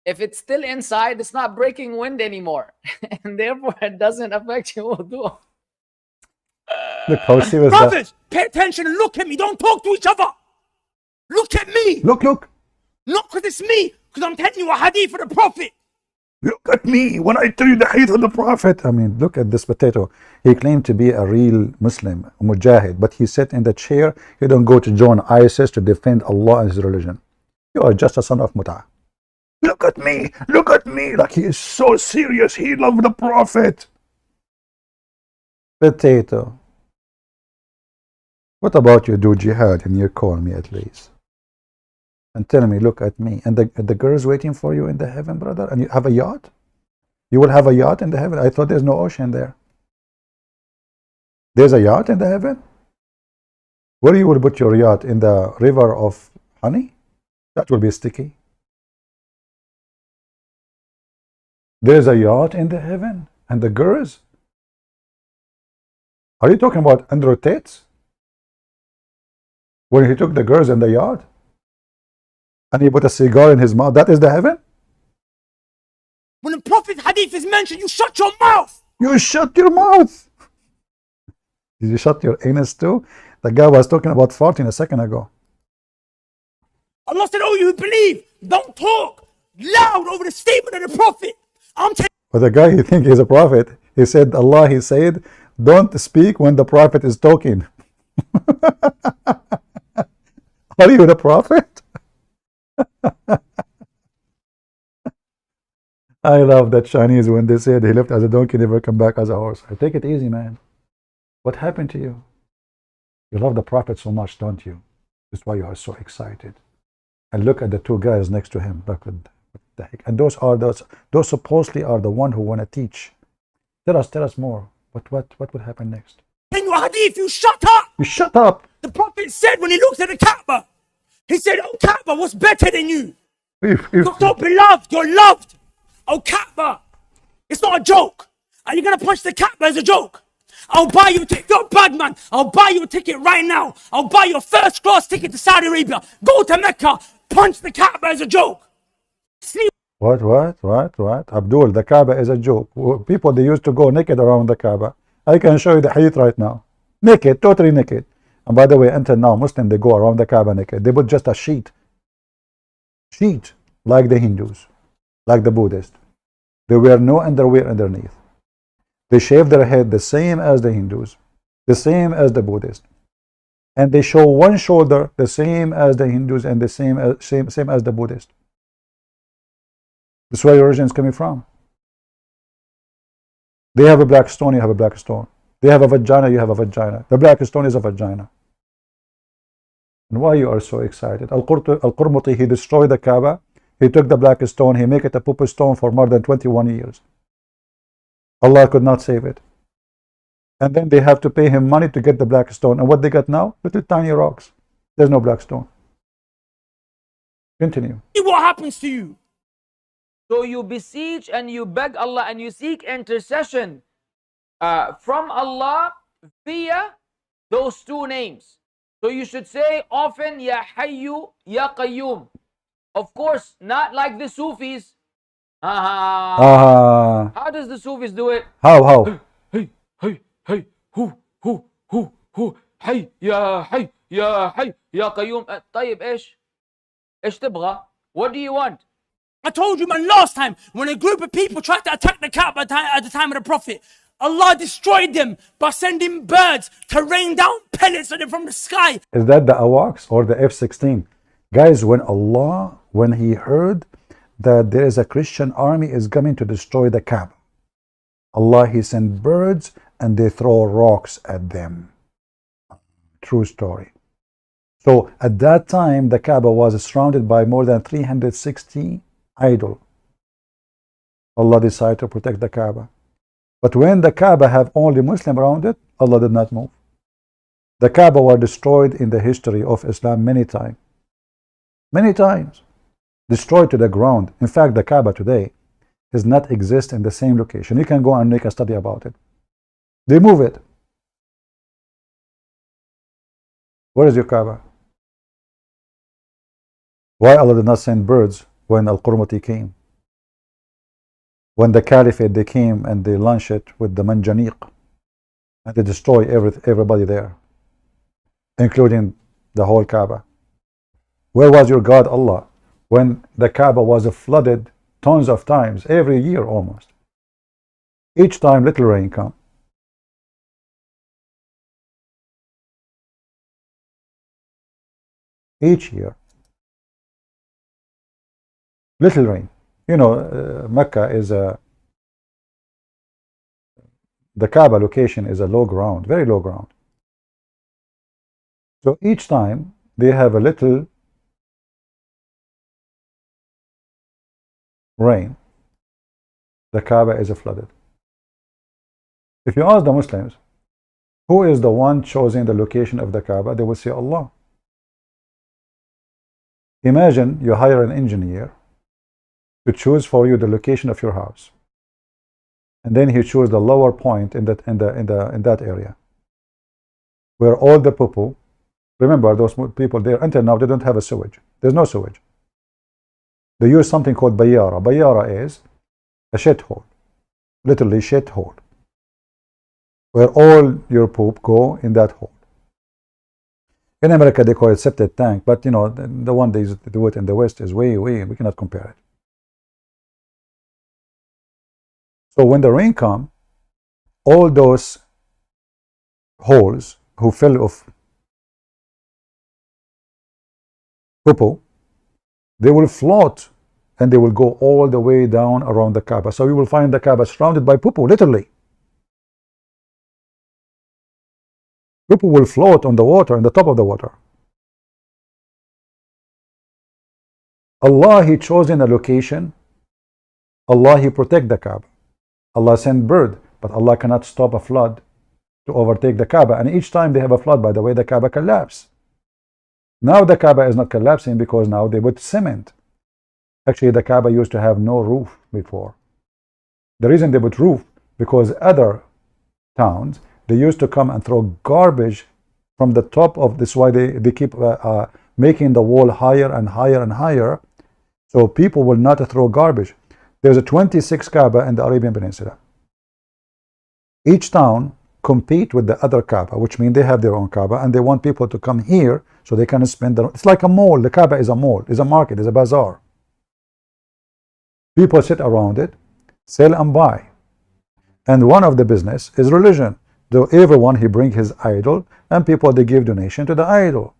If it's still inside, it's not breaking wind anymore. And therefore, it doesn't affect your wudu.
Look how serious that.
Brothers, pay attention and look at me. Don't talk to each other. Look at me.
Look.
Not because it's me, because I'm telling you a hadith of the Prophet.
Look at me when I tell you the hadith of the Prophet. I mean, look at this potato. He claimed to be a real Muslim, a mujahid, but he sat in the chair. He don't go to join ISIS to defend Allah and his religion. You are just a son of Mut'ah. Look at me. Like he is so serious. He loved the Prophet. Potato. What about you do jihad and you call me at least? And tell me, look at me. And the girl's waiting for you in the heaven, brother. And you have a yacht? You will have a yacht in the heaven? I thought there's no ocean there. There's a yacht in the heaven? Where you will put your yacht? In the river of honey? That will be sticky. There's a yacht in the heaven? And the girls? Are you talking about Andrew Tate? When he took the girls in the yacht? And he put a cigar in his mouth. That is the heaven?
When the Prophet's hadith is mentioned, you shut your mouth.
You shut your mouth. Did you shut your anus too? The guy was talking about farting a second ago.
Allah said, oh, you believe, don't talk loud over the statement of the Prophet. I'm telling
But the guy, he think he's a prophet. He said, Allah, he said, don't speak when the prophet is talking. Are you the prophet? I love that Chinese when they said he left as a donkey, never come back as a horse. I take it easy, man. What happened to you? You love the prophet so much, don't you? That's why you are so excited. And look at the two guys next to him. Look at the heck. And those supposedly are the one who want to teach. Tell us more. What would happen next?
you a hadith, you shut up.
You shut up.
The Prophet said when he looked at the Kaaba, he said, oh Kaaba, what's better than you? You're so beloved, you're loved. Oh Kaaba, it's not a joke. Are you going to punch the Kaaba as a joke? I'll buy you a ticket. You're a bad man. I'll buy you a ticket right now. I'll buy you a first class ticket to Saudi Arabia. Go to Mecca. Punch the Kaaba as a joke. See?
What? Abdul, the Kaaba is a joke. People, they used to go naked around the Kaaba. I can show you the hadith right now. Naked, totally naked. And by the way, until now, Muslims, they go around the Kaaba naked. They put just a sheet, like the Hindus, like the Buddhists. They wear no underwear underneath. They shave their head the same as the Hindus, the same as the Buddhists. And they show one shoulder the same as the Hindus and the same as the Buddhists. That's where your origin is coming from. They have a black stone, you have a black stone. They have a vagina, you have a vagina. The black stone is a vagina. And why you are so excited? Al-Qurmuti, he destroyed the Kaaba. He took the black stone, he made it a poop stone for more than 21 years. Allah could not save it. And then they have to pay him money to get the black stone. And what they got now? Little tiny rocks. There's no black stone. Continue.
See what happens to you.
So you beseech and you beg Allah and you seek intercession from Allah via those two names. So you should say often, Ya Hayyu, Ya Qayyum. Of course, not like the Sufis. How does the Sufis do it?
How?
Hey, hu, Hay, Ya Hay, Ya Qayyum. طيب إيش تبغى? What do you want?
I told you, man, last time, when a group of people tried to attack the Kaaba at the time of the Prophet, Allah destroyed them by sending birds to rain down pellets on them from the sky.
Is that the AWACS or the F-16? Guys, when he heard that there is a Christian army is coming to destroy the Kaaba, Allah, he sent birds and they throw rocks at them. True story. So at that time, the Kaaba was surrounded by more than 360 idols. Allah decided to protect the Kaaba. But when the Kaaba have only Muslim around it, Allah did not move. The Kaaba was destroyed in the history of Islam many times. Many times. Destroyed to the ground. In fact, the Kaaba today does not exist in the same location. You can go and make a study about it. They move it. Where is your Kaaba? Why Allah did not send birds when Al-Qurmuti came? When the Caliphate, they came and they launched it with the Manjaniq and they destroy everybody there, including the whole Kaaba. Where was your God Allah when the Kaaba was flooded tons of times, every year almost? Each time little rain come. Each year. Little rain. You know, Mecca is the Kaaba location is a low ground, very low ground. So each time they have a little rain, the Kaaba is flooded. If you ask the Muslims, who is the one choosing the location of the Kaaba, they will say Allah. Imagine you hire an engineer to choose for you the location of your house, and then he chooses the lower point in that area where all the people. Remember, those people there until now they don't have a sewage. There's no sewage. They use something called bayara. Bayara is a shithole, literally shithole, where all your poop go in that hole. In America, they call it septic tank, but you know, the one they do it in the West is way, we cannot compare it. So when the rain comes, all those holes who fill of poo, they will float and they will go all the way down around the Kaaba. So you will find the Kaaba surrounded by poo, literally. Poo will float on the water, on the top of the water. Allah, He chosen a location. Allah, He protect the Kaaba. Allah sent bird, but Allah cannot stop a flood to overtake the Kaaba. And each time they have a flood, by the way, the Kaaba collapse. Now the Kaaba is not collapsing because now they put cement. Actually, the Kaaba used to have no roof before. The reason they put roof, because other towns, they used to come and throw garbage from the top of this. Why they keep making the wall higher and higher and higher, so people will not throw garbage. There's a 26 Kaaba in the Arabian Peninsula. Each town compete with the other Kaaba, which means they have their own Kaaba, and they want people to come here so they can spend it's like a mall. The Kaaba is a mall, is a market, is a bazaar. People sit around it, sell and buy. And one of the business is religion. So everyone, he bring his idol, and people, they give donation to the idol.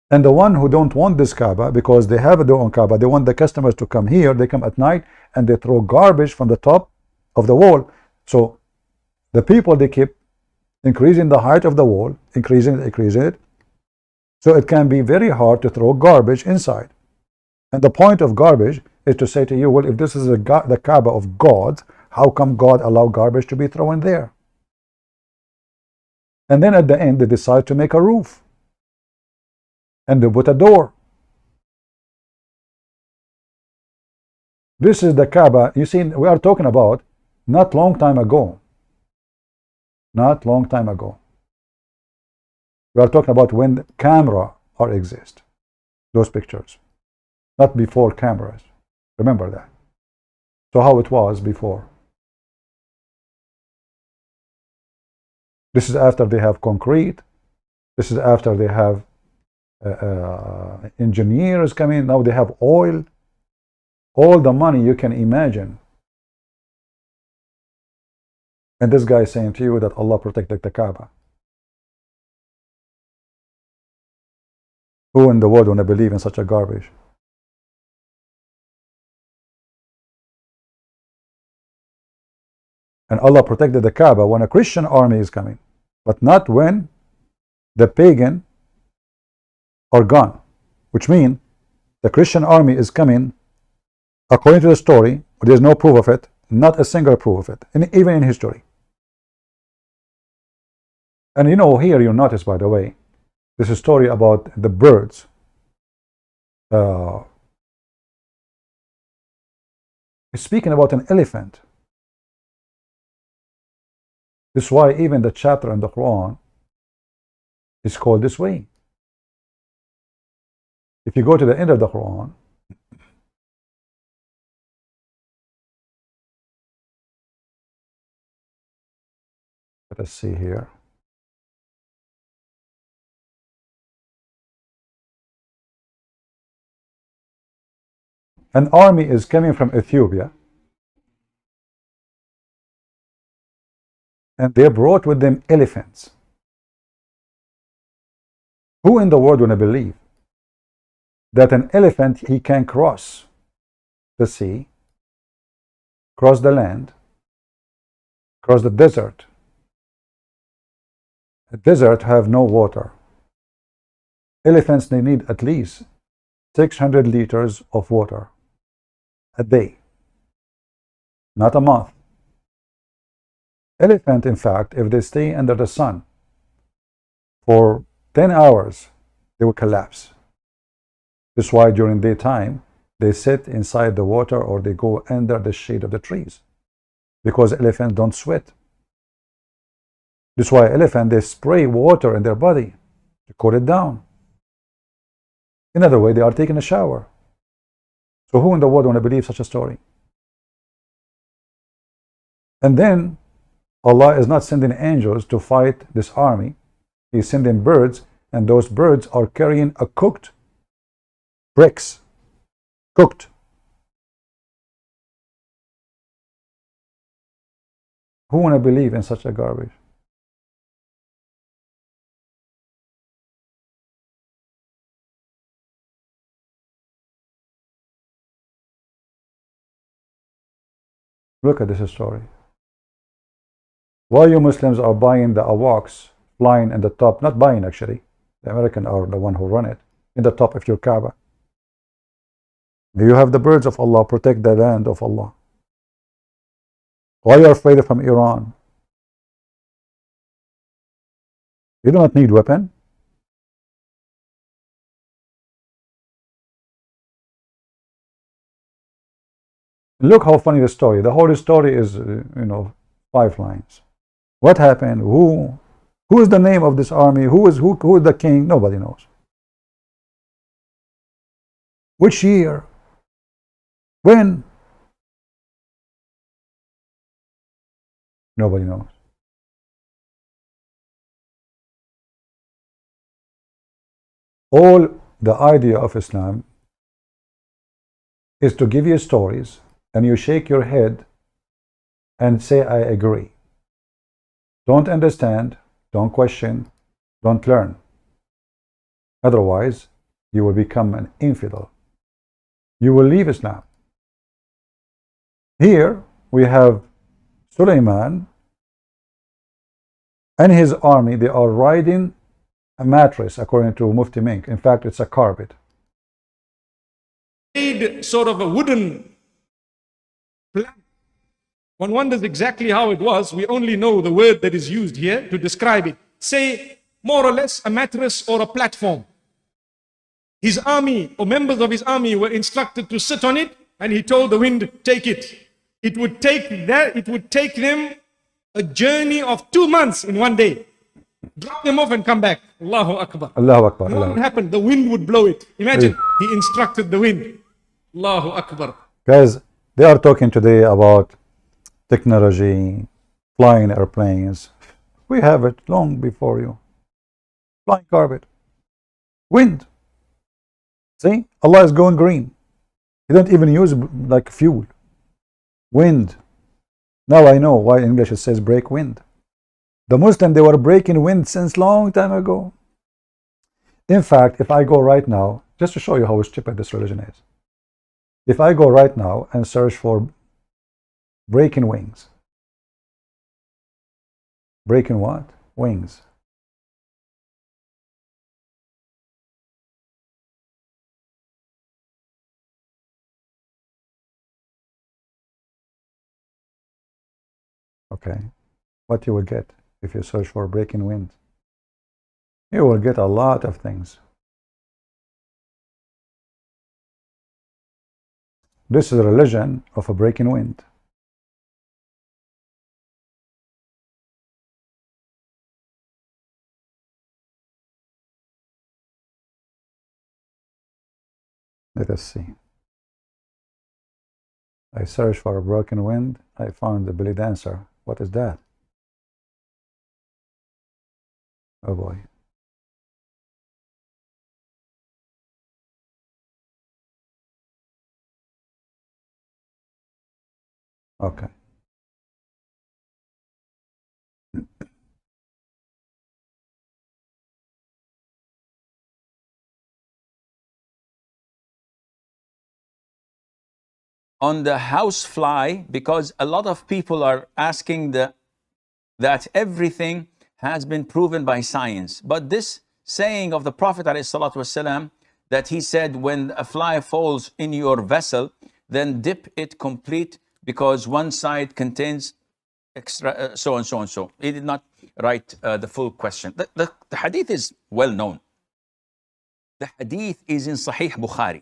And the one who don't want this Kaaba, because they have their own Kaaba, they want the customers to come here, they come at night and they throw garbage from the top of the wall. So the people, they keep increasing the height of the wall, increasing it. So it can be very hard to throw garbage inside. And the point of garbage is to say to you, well, if this is the Kaaba of God, how come God allow garbage to be thrown there? And then at the end, they decide to make a roof. And they put a door. This is the Kaaba. You see, we are talking about not long time ago. Not long time ago. We are talking about when camera exist. Those pictures. Not before cameras. Remember that. So how it was before. This is after they have concrete. This is after they have engineers coming. Now they have oil. All the money you can imagine. And this guy is saying to you that Allah protected the Kaaba. Who in the world want to believe in such a garbage? And Allah protected the Kaaba when a Christian army is coming, but not when the pagan are gone. Which means the Christian army is coming, according to the story, there is no proof of it, not a single proof of it, even in history. And you know, here you notice, by the way, this is a story about the birds. It's speaking about an elephant. This is why even the chapter in the Quran is called this way. If you go to the end of the Quran, let us see here. An army is coming from Ethiopia, and they brought with them elephants. Who in the world would believe that an elephant, he can cross the sea, cross the land, cross the desert? The desert have no water. Elephants, they need at least 600 liters of water a day, not a month. Elephant, in fact, if they stay under the sun for 10 hours, they will collapse. This is why during daytime, they sit inside the water or they go under the shade of the trees, because elephants don't sweat. This is why elephants, they spray water in their body to cool it down. In other words, they are taking a shower. So who in the world want to believe such a story? And then Allah is not sending angels to fight this army. He's sending birds, and those birds are carrying a cooked bricks. Cooked. Who wanna believe in such a garbage? Look at this story. Why you Muslims are buying the AWACS flying in the top, not buying actually, the Americans are the one who run it, in the top of your Kaaba. You have the birds of Allah, protect the land of Allah. Why are you afraid from Iran? You do not need weapon. Look how funny the story. The whole story is, 5 lines. What happened? Who is the name of this army? Who is the king? Nobody knows. Which year? When? Nobody knows. All the idea of Islam is to give you stories, and you shake your head and say, I agree. Don't understand, don't question, don't learn. Otherwise, you will become an infidel. You will leave Islam. Here we have Sulaiman and his army. They are riding a mattress, according to Mufti Menk. In fact, it's a carpet.
Made sort of a wooden plank. One wonders exactly how it was. We only know the word that is used here to describe it. Say, more or less, a mattress or a platform. His army, or members of his army, were instructed to sit on it, and he told the wind, take it. It would take them a journey of 2 months in one day. Drop them off and come back. Allahu Akbar.
Allahu Akbar.
What would happen? The wind would blow it. Imagine, he instructed the wind. Allahu Akbar.
Guys, they are talking today about technology, flying airplanes. We have it long before you. Flying carpet. Wind. See? Allah is going green. He don't even use like fuel. Wind. Now I know why in English it says break wind. The Muslims, they were breaking wind since long time ago. In fact, if I go right now, just to show you how stupid this religion is. If I go right now and search for breaking wings. Breaking what? Wings. Okay. What you will get if you search for breaking wind? You will get a lot of things. This is a religion of a breaking wind. Let us see. I searched for a broken wind. I found the belly dancer. What is that? Oh boy. Okay.
On the housefly, because a lot of people are asking that everything has been proven by science. But this saying of the Prophet ﷺ, that he said, when a fly falls in your vessel, then dip it complete, because one side contains extra, so and so and so. He did not write the full question. The hadith is well known. The hadith is in Sahih Bukhari.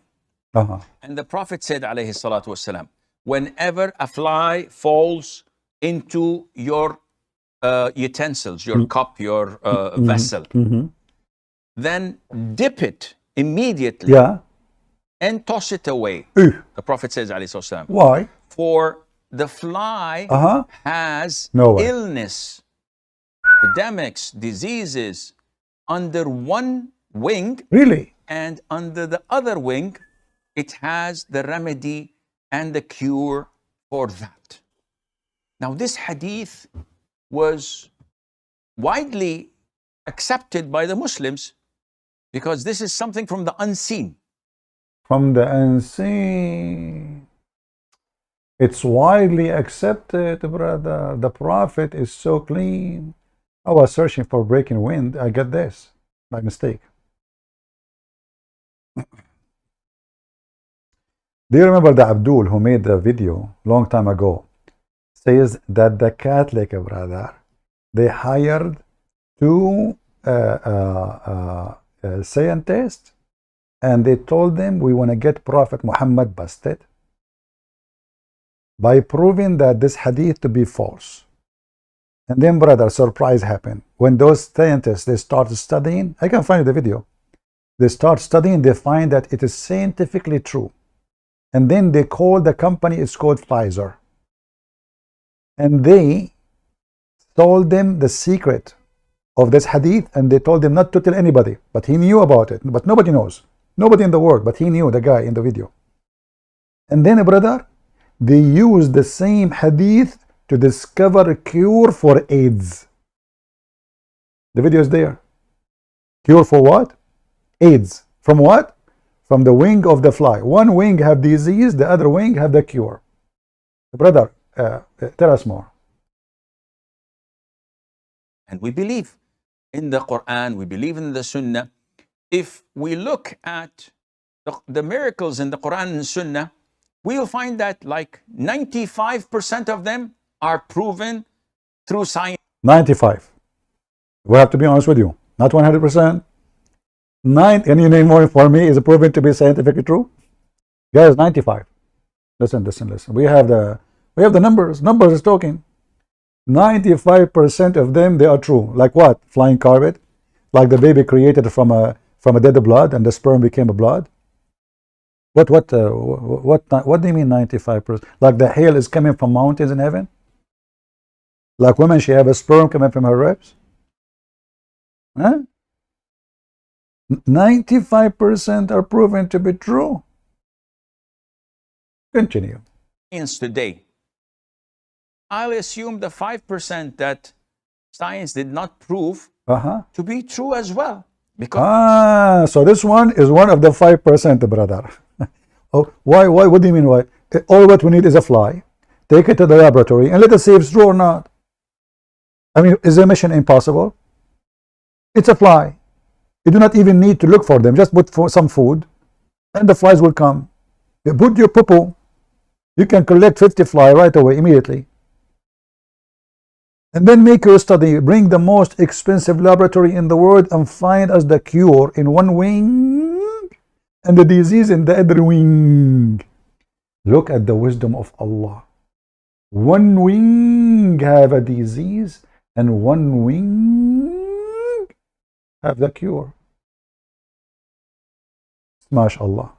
And the Prophet said, alayhi salatu wasalam, whenever a fly falls into your utensils, your cup, your vessel, then dip it immediately and toss it away. The Prophet says, alayhi salatu wasalam,
why?
For the fly has
No way.
illness, epidemics, diseases under one wing,
Really?
and under the other wing, it has the remedy and the cure for that. Now, this hadith was widely accepted by the Muslims because this is something from the unseen.
From the unseen. It's widely accepted, brother. The Prophet is so clean. I was searching for breaking wind. I got this by mistake. Do you remember the Abdul who made the video long time ago? Says that the Catholic, brother, they hired two scientists and they told them, we want to get Prophet Muhammad busted by proving that this hadith to be false. And then, brother, surprise happened. When those scientists, they start studying, I can find you the video. They start studying, they find that it is scientifically true. And then they call the company, it's called Pfizer. And they told them the secret of this hadith, and they told him not to tell anybody. But he knew about it, but nobody knows. Nobody in the world, but he knew, the guy in the video. And then, brother, they used the same hadith to discover a cure for AIDS. The video is there. Cure for what? AIDS. From what? From the wing of the fly. One wing have disease, the other wing have the cure. Brother, tell us more.
And we believe in the Quran, we believe in the Sunnah. If we look at the miracles in the Quran and Sunnah, we'll find that like 95% of them are proven through science.
95. We have to be honest with you. Not 100%. Any name more for me is proven to be scientifically true. Guys, 95. Listen. We have the numbers. Numbers is talking. 95% of them, they are true. Like what? Flying carpet. Like the baby created from a dead blood and the sperm became a blood. What do you mean 95%? Like the hail is coming from mountains in heaven? Like women, she have a sperm coming from her ribs? Huh? 95% are proven to be true. Continue.
Today, I'll assume the 5% that science did not prove to be true as well. Because
so this one is one of the 5%, brother. Oh, why? What do you mean why? All what we need is a fly. Take it to the laboratory and let us see if it's true or not. I mean, is the mission impossible? It's a fly. You do not even need to look for them. Just put some food and the flies will come. You put your poo-poo. You can collect 50 fly right away, immediately. And then make your study. Bring the most expensive laboratory in the world and find us the cure in one wing and the disease in the other wing. Look at the wisdom of Allah. One wing have a disease and one wing have the cure. MashaAllah.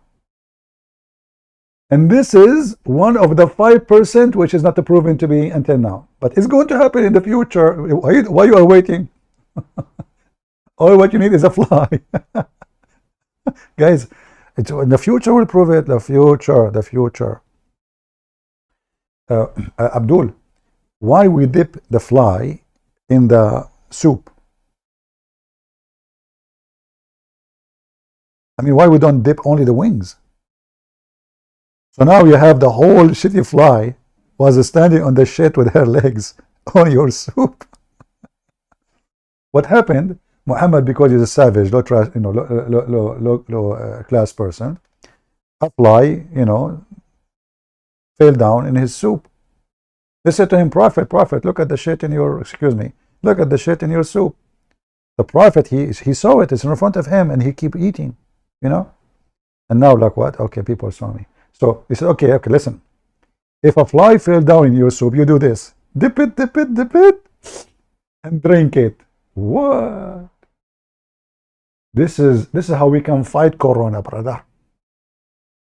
And this is one of the 5% which is not proven to be until now. But it's going to happen in the future. Why you are waiting? All what you need is a fly. Guys, the future will prove it. The future. Abdul, why we dip the fly in the soup? I mean, why we don't dip only the wings? So now you have the whole shitty fly was standing on the shit with her legs on your soup. What happened? Muhammad, because he's a savage, low class person, a fly, fell down in his soup. They said to him, Prophet, look at the shit in your, look at the shit in your soup. The Prophet, he saw it, it's in front of him, and he keep eating, And now, like what? Okay, people saw me. So he said, okay, listen. If a fly fell down in your soup, you do this. Dip it, and drink it. What? This is how we can fight Corona, brother.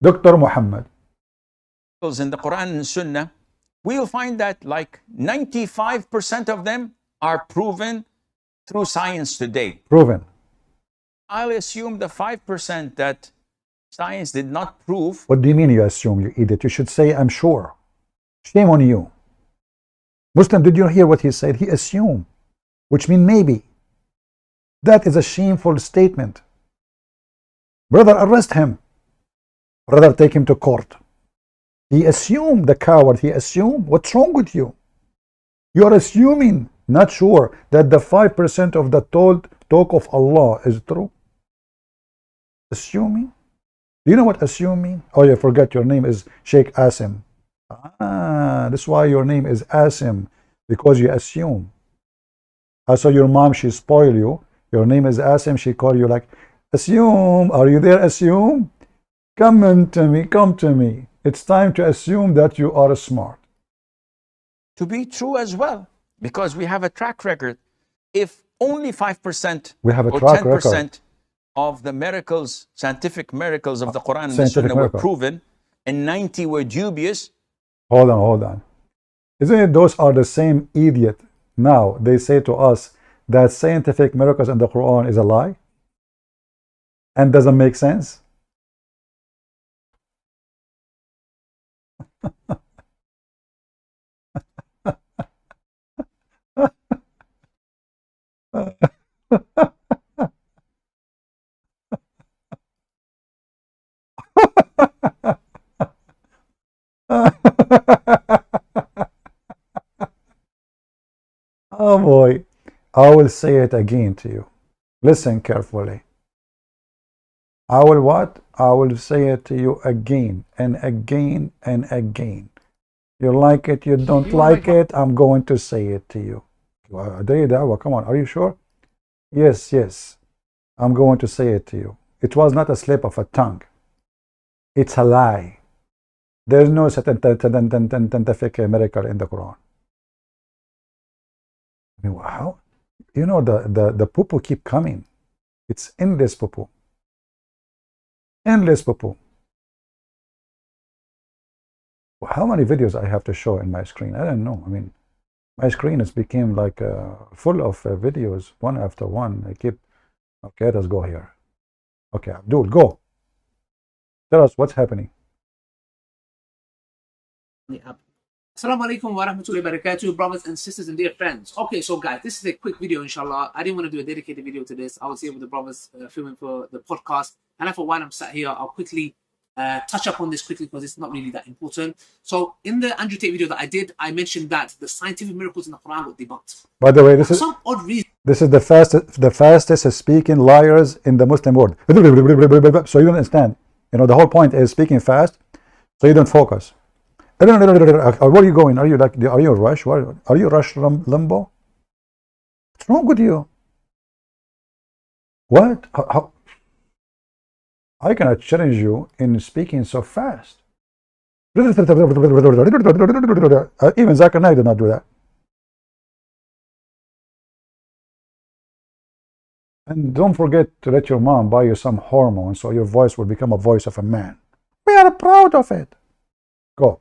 Dr. Muhammad.
in the Quran and Sunnah we'll find that like 95% of them are proven through science today.
Proven.
I'll assume the 5% that science did not prove.
What do you mean you assume, you idiot? You should say, I'm sure. Shame on you. Muslim, did you hear what he said? He assumed, which means maybe. That is a shameful statement. Brother, arrest him. Brother, take him to court. He assumed, the coward, he assumed. What's wrong with you? You are assuming, not sure, that the 5% of the talk of Allah is true. Assuming? Do you know what assume mean? Oh, you forgot your name is Sheikh Asim. That's why your name is Asim, because you assume. I saw your mom, she spoil you. Your name is Asim, she call you like, assume, are you there, assume? Come to me, come to me. It's time to assume that you are smart.
To be true as well, because we have a track record. If only 5%
We have a
or
track
10%
record.
of the miracles, scientific miracles of the Quran and the
Scientific
Sunnah were
miracle.
proven, and 90 were dubious,
Hold on, hold on. Isn't it those are the same idiot now? They say to us that scientific miracles in the Quran is a lie and doesn't make sense. Oh boy, I will say it again to you. Listen carefully. I will what? I will say it to you again and again and again. You like it, you don't like it, I'm going to say it to you. Dawah, come on, are you sure? Yes, yes. I'm going to say it to you. It was not a slip of a tongue. It's a lie. There's no scientific miracle in the Quran. I mean, how? You know, the poo-poo keep coming. It's endless poo-poo. Endless poo-poo. How many videos I have to show in my screen? I don't know. I mean, my screen has become like full of videos, one after one. I keep, okay, let's go here. Okay, Abdul, go. Tell us what's happening.
Assalamu alaikum wa rahmatullahi wa barakatuh, brothers and sisters and dear friends. Okay, so guys, this is a quick video, inshallah. I didn't want to do a dedicated video to this. I was here with the brothers filming for the podcast. And I thought, while I'm sat here, I'll quickly touch up on this quickly because it's not really that important. So in the Andrew Tate video that I did, I mentioned that the scientific miracles in the Quran were debunked.
By the way, this
For
is
some odd reason,
this is the fastest speaking liars in the Muslim world. So you don't understand. You know, the whole point is speaking fast, so you don't focus. Where are you going? Are you like? Are you rush? Are you rush limbo? What's wrong with you? What? How? I cannot challenge you in speaking so fast. Even Zakir Naik did not do that. And don't forget to let your mom buy you some hormones so your voice will become a voice of a man. We are proud of it. Go.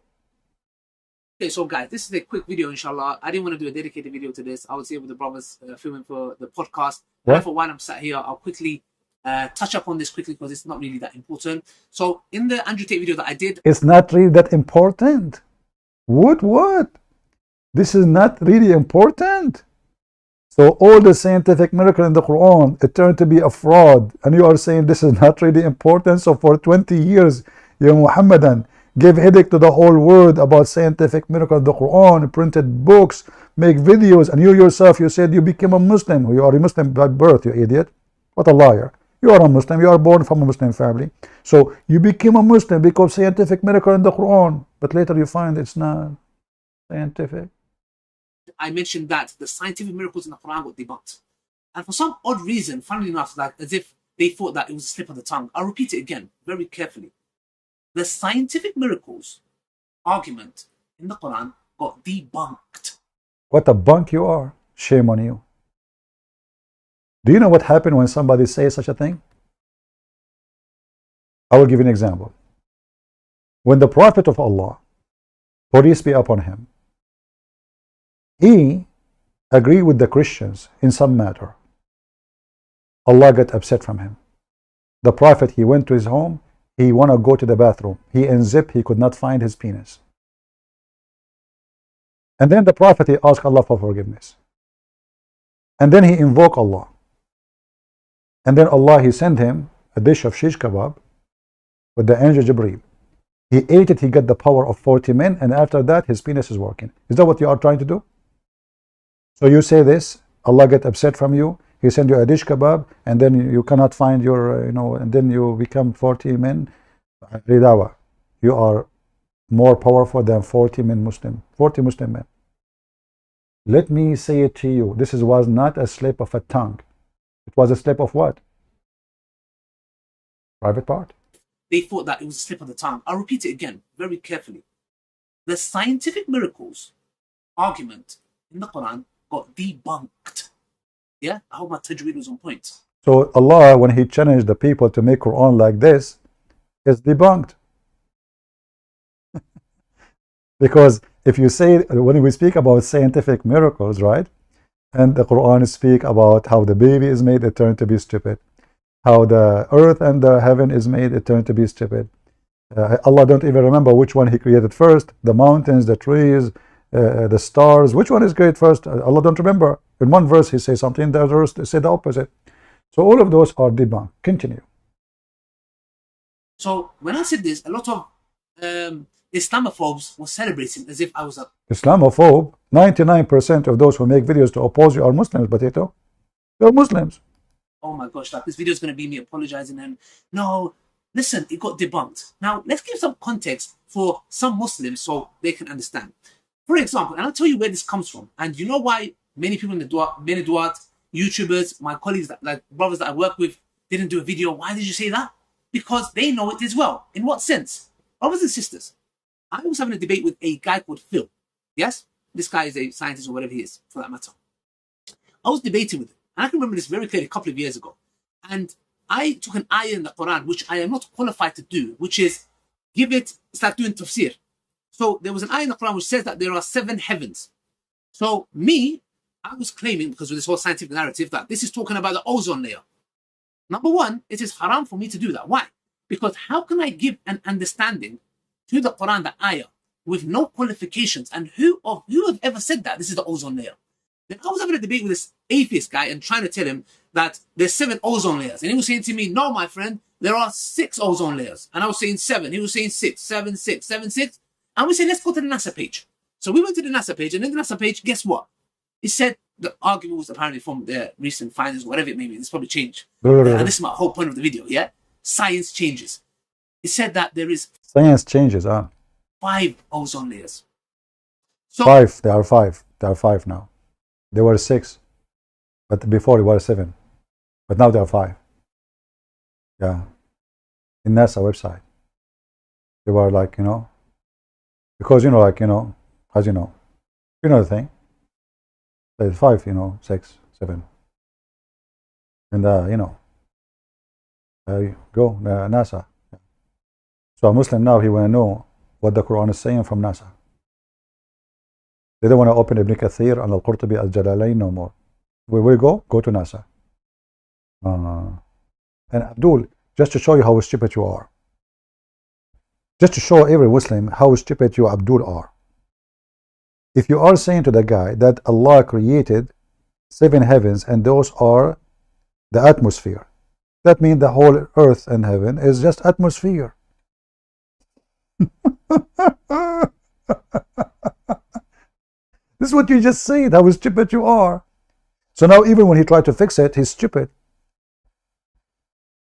okay, so guys, this is a quick video, inshallah. I didn't want to do a dedicated video to this. I was here with the brothers filming for the podcast. And I thought, while I'm sat here, I'll quickly touch up on this quickly because it's not really that important. So in the Andrew Tate video that I did,
It's not really that important. What? This is not really important. So all the scientific miracle in the Quran, it turned to be a fraud. And you are saying this is not really important. So for 20 years, you Muhammadan gave headache to the whole world about scientific miracle in the Quran, printed books, make videos, and you yourself, you said you became a Muslim. You are a Muslim by birth, you idiot. What a liar. You are a Muslim. You are born from a Muslim family. So you became a Muslim because scientific miracle in the Quran. But later you find it's not scientific.
I mentioned that the scientific miracles in the Quran were debunked. And for some odd reason, funnily enough, like as if they thought that it was a slip of the tongue. I'll repeat it again very carefully. The scientific miracles argument in the Quran got debunked.
What a bunk you are. Shame on you. Do you know what happened when somebody says such a thing? I will give you an example. When the Prophet of Allah peace be upon him, he agreed with the Christians in some matter. Allah got upset from him. The Prophet, he went to his home, he want to go to the bathroom. He unzipped, he could not find his penis. And then the Prophet, he asked Allah for forgiveness. And then he invoked Allah. And then Allah, he sent him a dish of shish kebab with the angel Jibreel. He ate it, he got the power of 40 men, and after that his penis is working. Is that what you are trying to do? So you say this, Allah get upset from you, he send you a dish kebab, and then you cannot find your, and then you become 40 men. Dawah. You are more powerful than 40 Muslim men. Let me say it to you, this was not a slip of a tongue. It was a slip of what? Private part.
They thought that it was a slip of the tongue. I'll repeat it again, very carefully. The scientific miracles argument in the Quran got debunked. Yeah? I hope my tajweed was on point.
So Allah, when he challenged the people to make Quran like this, is debunked. Because if you say, when we speak about scientific miracles, right? And the Quran speak about how the baby is made, it turned to be stupid. How the earth and the heaven is made, it turned to be stupid. Allah don't even remember which one he created first. The mountains, the trees, the stars. Which one is created first? Allah don't remember. In one verse he says something, the other verse he say the opposite. So all of those are debunked. Continue.
So when I said this, a lot of Islamophobes were celebrating as if I was a
Islamophobe, 99% of those who make videos to oppose you are Muslims, Potato. They're Muslims.
oh my gosh, like this video is going to be me apologizing. And no, listen, it got debunked. Now, let's give some context for some Muslims so they can understand. For example, and I'll tell you where this comes from. And you know why many people in the Dawah, many Dawah, YouTubers, my colleagues, like brothers that I work with, didn't do a video. Why did you say that? Because they know it as well. In what sense? Brothers and sisters, I was having a debate with a guy called Phil. Yes? This guy is a scientist or whatever he is, for that matter. I was debating with him. And I can remember this very clearly a couple of years ago. And I took an ayah in the Quran, which I am not qualified to do, which is it's like doing tafsir. So there was an ayah in the Quran which says that there are 7 heavens. So I was claiming, because of this whole scientific narrative, that this is talking about the ozone layer. Number one, it is haram for me to do that. Why? Because how can I give an understanding to the Quran, the ayah, with no qualifications? And who have ever said that this is the ozone layer? Then I was having a debate with this atheist guy and trying to tell him that there's 7 ozone layers. And he was saying to me, no, my friend, there are 6 ozone layers. And I was saying 7. He was saying 6, 7, 6, 7, 6. And we said, let's go to the NASA page. So we went to the NASA page, and in the NASA page, guess what? It said the argument was apparently from their recent findings, whatever it may be. It's probably changed. And this is my whole point of the video, yeah? Science changes. It said that there is...
Science changes,
5 ozone layers. So
5, there are 5. There are 5 now. There were 6. But before there were 7. But now there are 5. Yeah. In NASA website. They were like, because, as you know the thing. There's 5, 6, 7. And, go, NASA. So a Muslim now, he want to know what the Quran is saying from NASA. They don't want to open Ibn Kathir and Al-Qurtubi Al-Jalalain no more. Where will you go to NASA. And Abdul, just to show you how stupid you are. Just to show every Muslim how stupid you, Abdul, are. If you are saying to the guy that Allah created 7 heavens and those are the atmosphere, that means the whole earth and heaven is just atmosphere. This is what you just said, how stupid you are. So now even when he tried to fix it, he's stupid.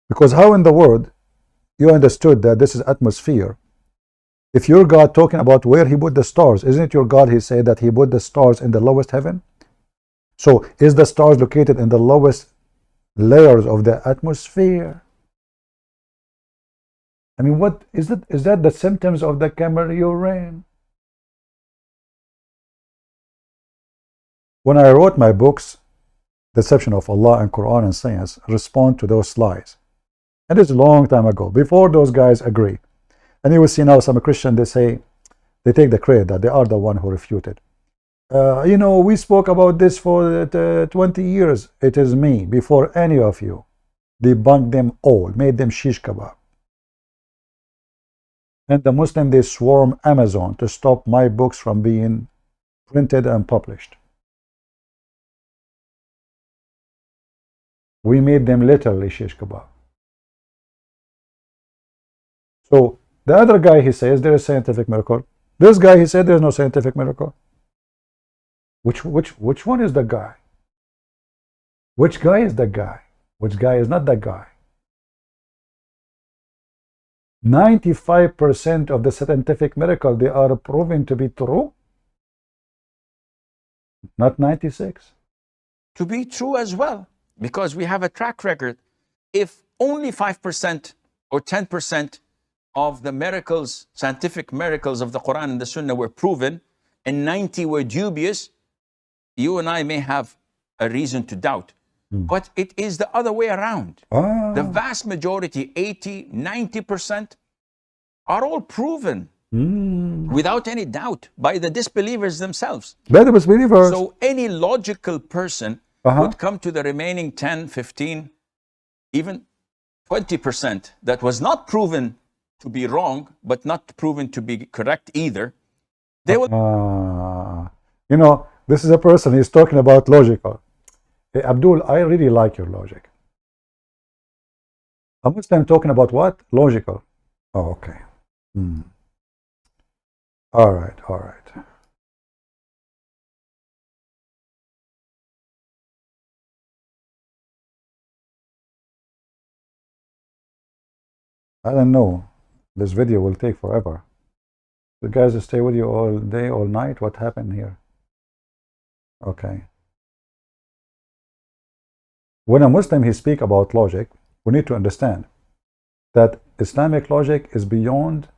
Because how in the world you understood that this is atmosphere? If your God talking about where he put the stars, isn't it your God, he said that he put the stars in the lowest heaven? So is the stars located in the lowest layers of the atmosphere? I mean, what is that? Is that the symptoms of the Cameroon? When I wrote my books, Deception of Allah and Quran and Science, respond to those lies. And it's a long time ago, before those guys agree. And you will see now some Christian, they say They take the credit that they are the one who refuted. You know, we spoke about this for 20 years. It is me, before any of you. Debunked them all, made them shish kebab. And the Muslim, they swarm Amazon to stop my books from being printed and published. We made them literally shish kebab. So the other guy, he says there is scientific miracle. This guy, he said there's no scientific miracle. Which one is the guy? Which guy is the guy? Which guy is not the guy? 95% of the scientific miracle, they are proven to be true. Not 96.
To be true as well, because we have a track record. If only 5% or 10% of the miracles, scientific miracles of the Quran and the Sunnah were proven, and 90 were dubious, you and I may have a reason to doubt. But it is the other way around. The vast majority, 80, 90%, are all proven without any doubt by the disbelievers themselves.
By the disbelievers.
So any logical person would come to the remaining 10, 15, even 20% that was not proven to be wrong, but not proven to be correct either. They will.
You know, this is a person, he's talking about logical. Hey, Abdul, I really like your logic. A Muslim talking about what? Logical. Oh, okay. All right, all right. I don't know. This video will take forever. The guys will stay with you all day, all night. What happened here? Okay. When a Muslim he speak about logic, we need to understand that Islamic logic is beyond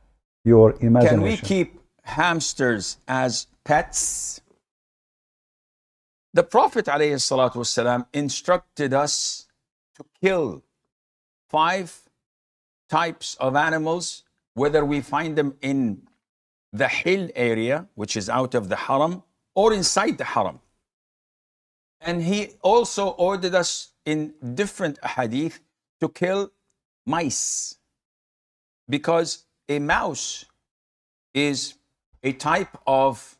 your imagination.
Can we keep hamsters as pets? The Prophet ﷺ instructed us to kill 5 types of animals, whether we find them in the Hill area, which is out of the Haram, or inside the Haram. And he also ordered us in different hadith to kill mice, because a mouse is a type of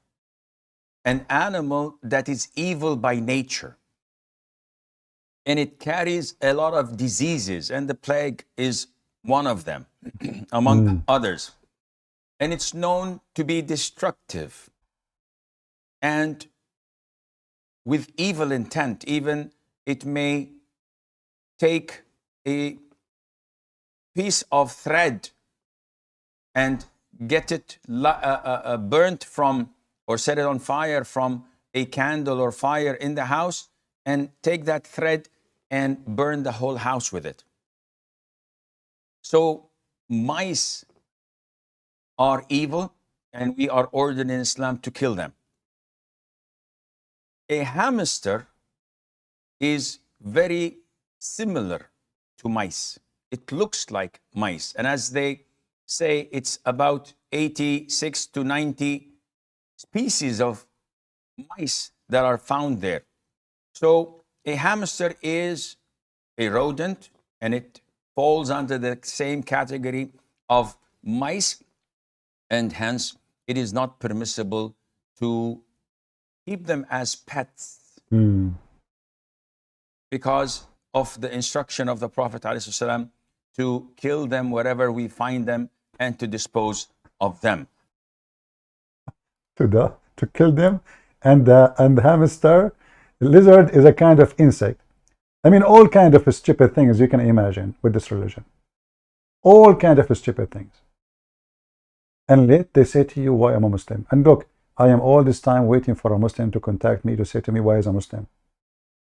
an animal that is evil by nature. And it carries a lot of diseases, and the plague is one of them, among others. And it's known to be destructive and with evil intent. Even it may take a piece of thread and get it burnt from, or set it on fire from a candle or fire in the house, and take that thread and burn the whole house with it. So mice are evil, and we are ordered in Islam to kill them. A hamster is very similar to mice. It looks like mice, and as they say, it's about 86 to 90 species of mice that are found there. So a hamster is a rodent, and it falls under the same category of mice, and hence it is not permissible to keep them as pets because of the instruction of the Prophet ﷺ to kill them wherever we find them and to dispose of them.
To kill them, and the hamster, lizard is a kind of insect. I mean, all kind of stupid things you can imagine with this religion. All kind of stupid things. And yet they say to you, why am I Muslim? And look, I am all this time waiting for a Muslim to contact me to say to me, why is a Muslim?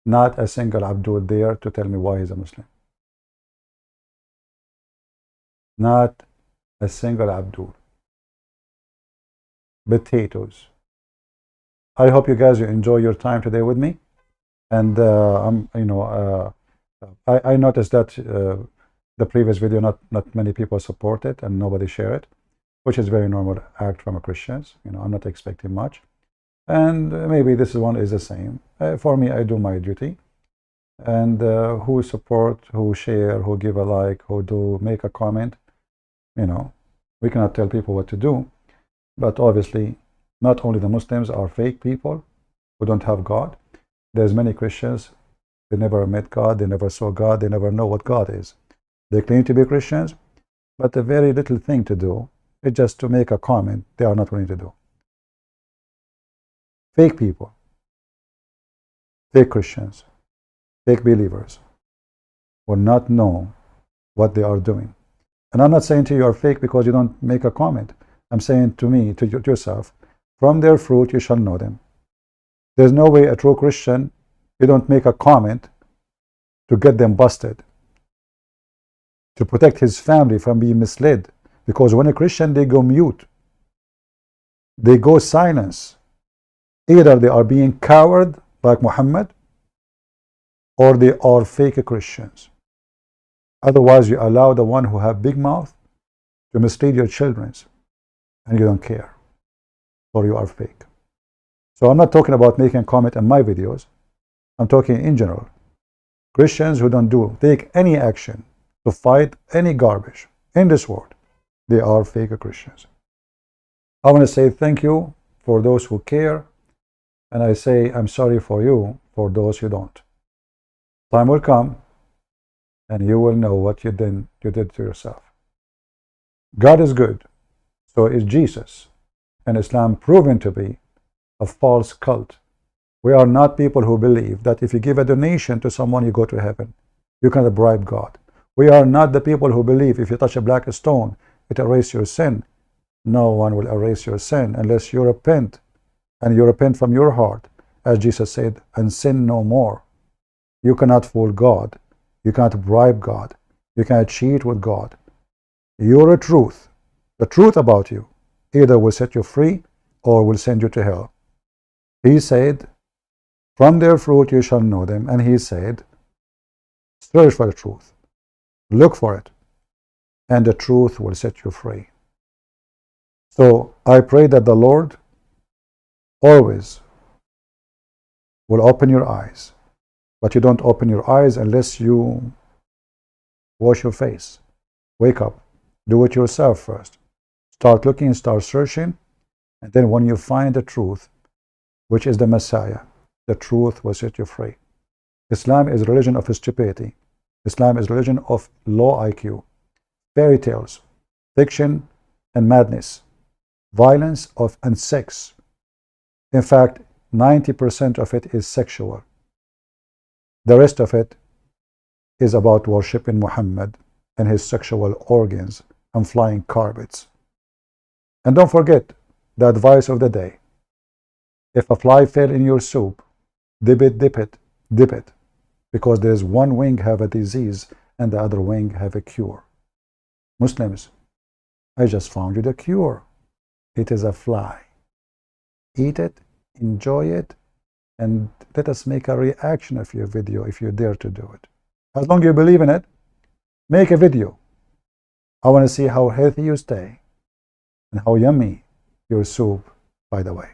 Not a single Abdul there to tell me why he's a Muslim. Not a single Abdul. Potatoes. I hope you guys enjoy your time today with me. And I noticed that the previous video, not many people support it and nobody share it. which is very normal act from a Christians. You know, I'm not expecting much. And maybe this one is the same. For me, I do my duty. And who support, who share, who give a like, who do make a comment, you know, we cannot tell people what to do. But obviously, not only the Muslims are fake people who don't have God. There's many Christians, they never met God, they never saw God, they never know what God is. They claim to be Christians, but a very little thing to do is just to make a comment they are not willing to do. Fake people, fake Christians, fake believers will not know what they are doing. And I'm not saying to you are fake because you don't make a comment. I'm saying to me, to yourself, from their fruit you shall know them. There's no way a true Christian, you don't make a comment to get them busted, to protect his family from being misled. Because when a Christian, they go mute, they go silence. Either they are being coward like Muhammad, or they are fake Christians. Otherwise, you allow the one who have big mouth to mislead your children, and you don't care, or you are fake. So I'm not talking about making a comment in my videos. I'm talking in general. Christians who don't take any action to fight any garbage in this world, they are fake Christians. I want to say thank you for those who care, and I say I'm sorry for you for those who don't. Time will come, and you will know what you did to yourself. God is good, so is Jesus, and Islam proven to be a false cult. We are not people who believe that if you give a donation to someone, you go to heaven. You cannot bribe God. We are not the people who believe if you touch a black stone, it erases your sin. No one will erase your sin unless you repent, and you repent from your heart, as Jesus said, and sin no more. You cannot fool God. You cannot bribe God. You cannot cheat with God. Your truth, the truth about you, either will set you free or will send you to hell. He said, from their fruit you shall know them. And he said, search for the truth. Look for it. And the truth will set you free. So I pray that the Lord always will open your eyes. But you don't open your eyes unless you wash your face. Wake up. Do it yourself first. Start looking, start searching. And then when you find the truth, which is the Messiah, the truth will set you free. Islam is a religion of stupidity. Islam is a religion of low IQ, fairy tales, fiction and madness, violence and sex. In fact, 90% of it is sexual. The rest of it is about worshipping Muhammad and his sexual organs and flying carpets. And don't forget the advice of the day. If a fly fell in your soup, dip it, because there's one wing have a disease and the other wing have a cure. Muslims, I just found you the cure. It is a fly. Eat it, enjoy it, and let us make a reaction of your video if you dare to do it. As long as you believe in it, make a video. I want to see how healthy you stay and how yummy your soup, by the way.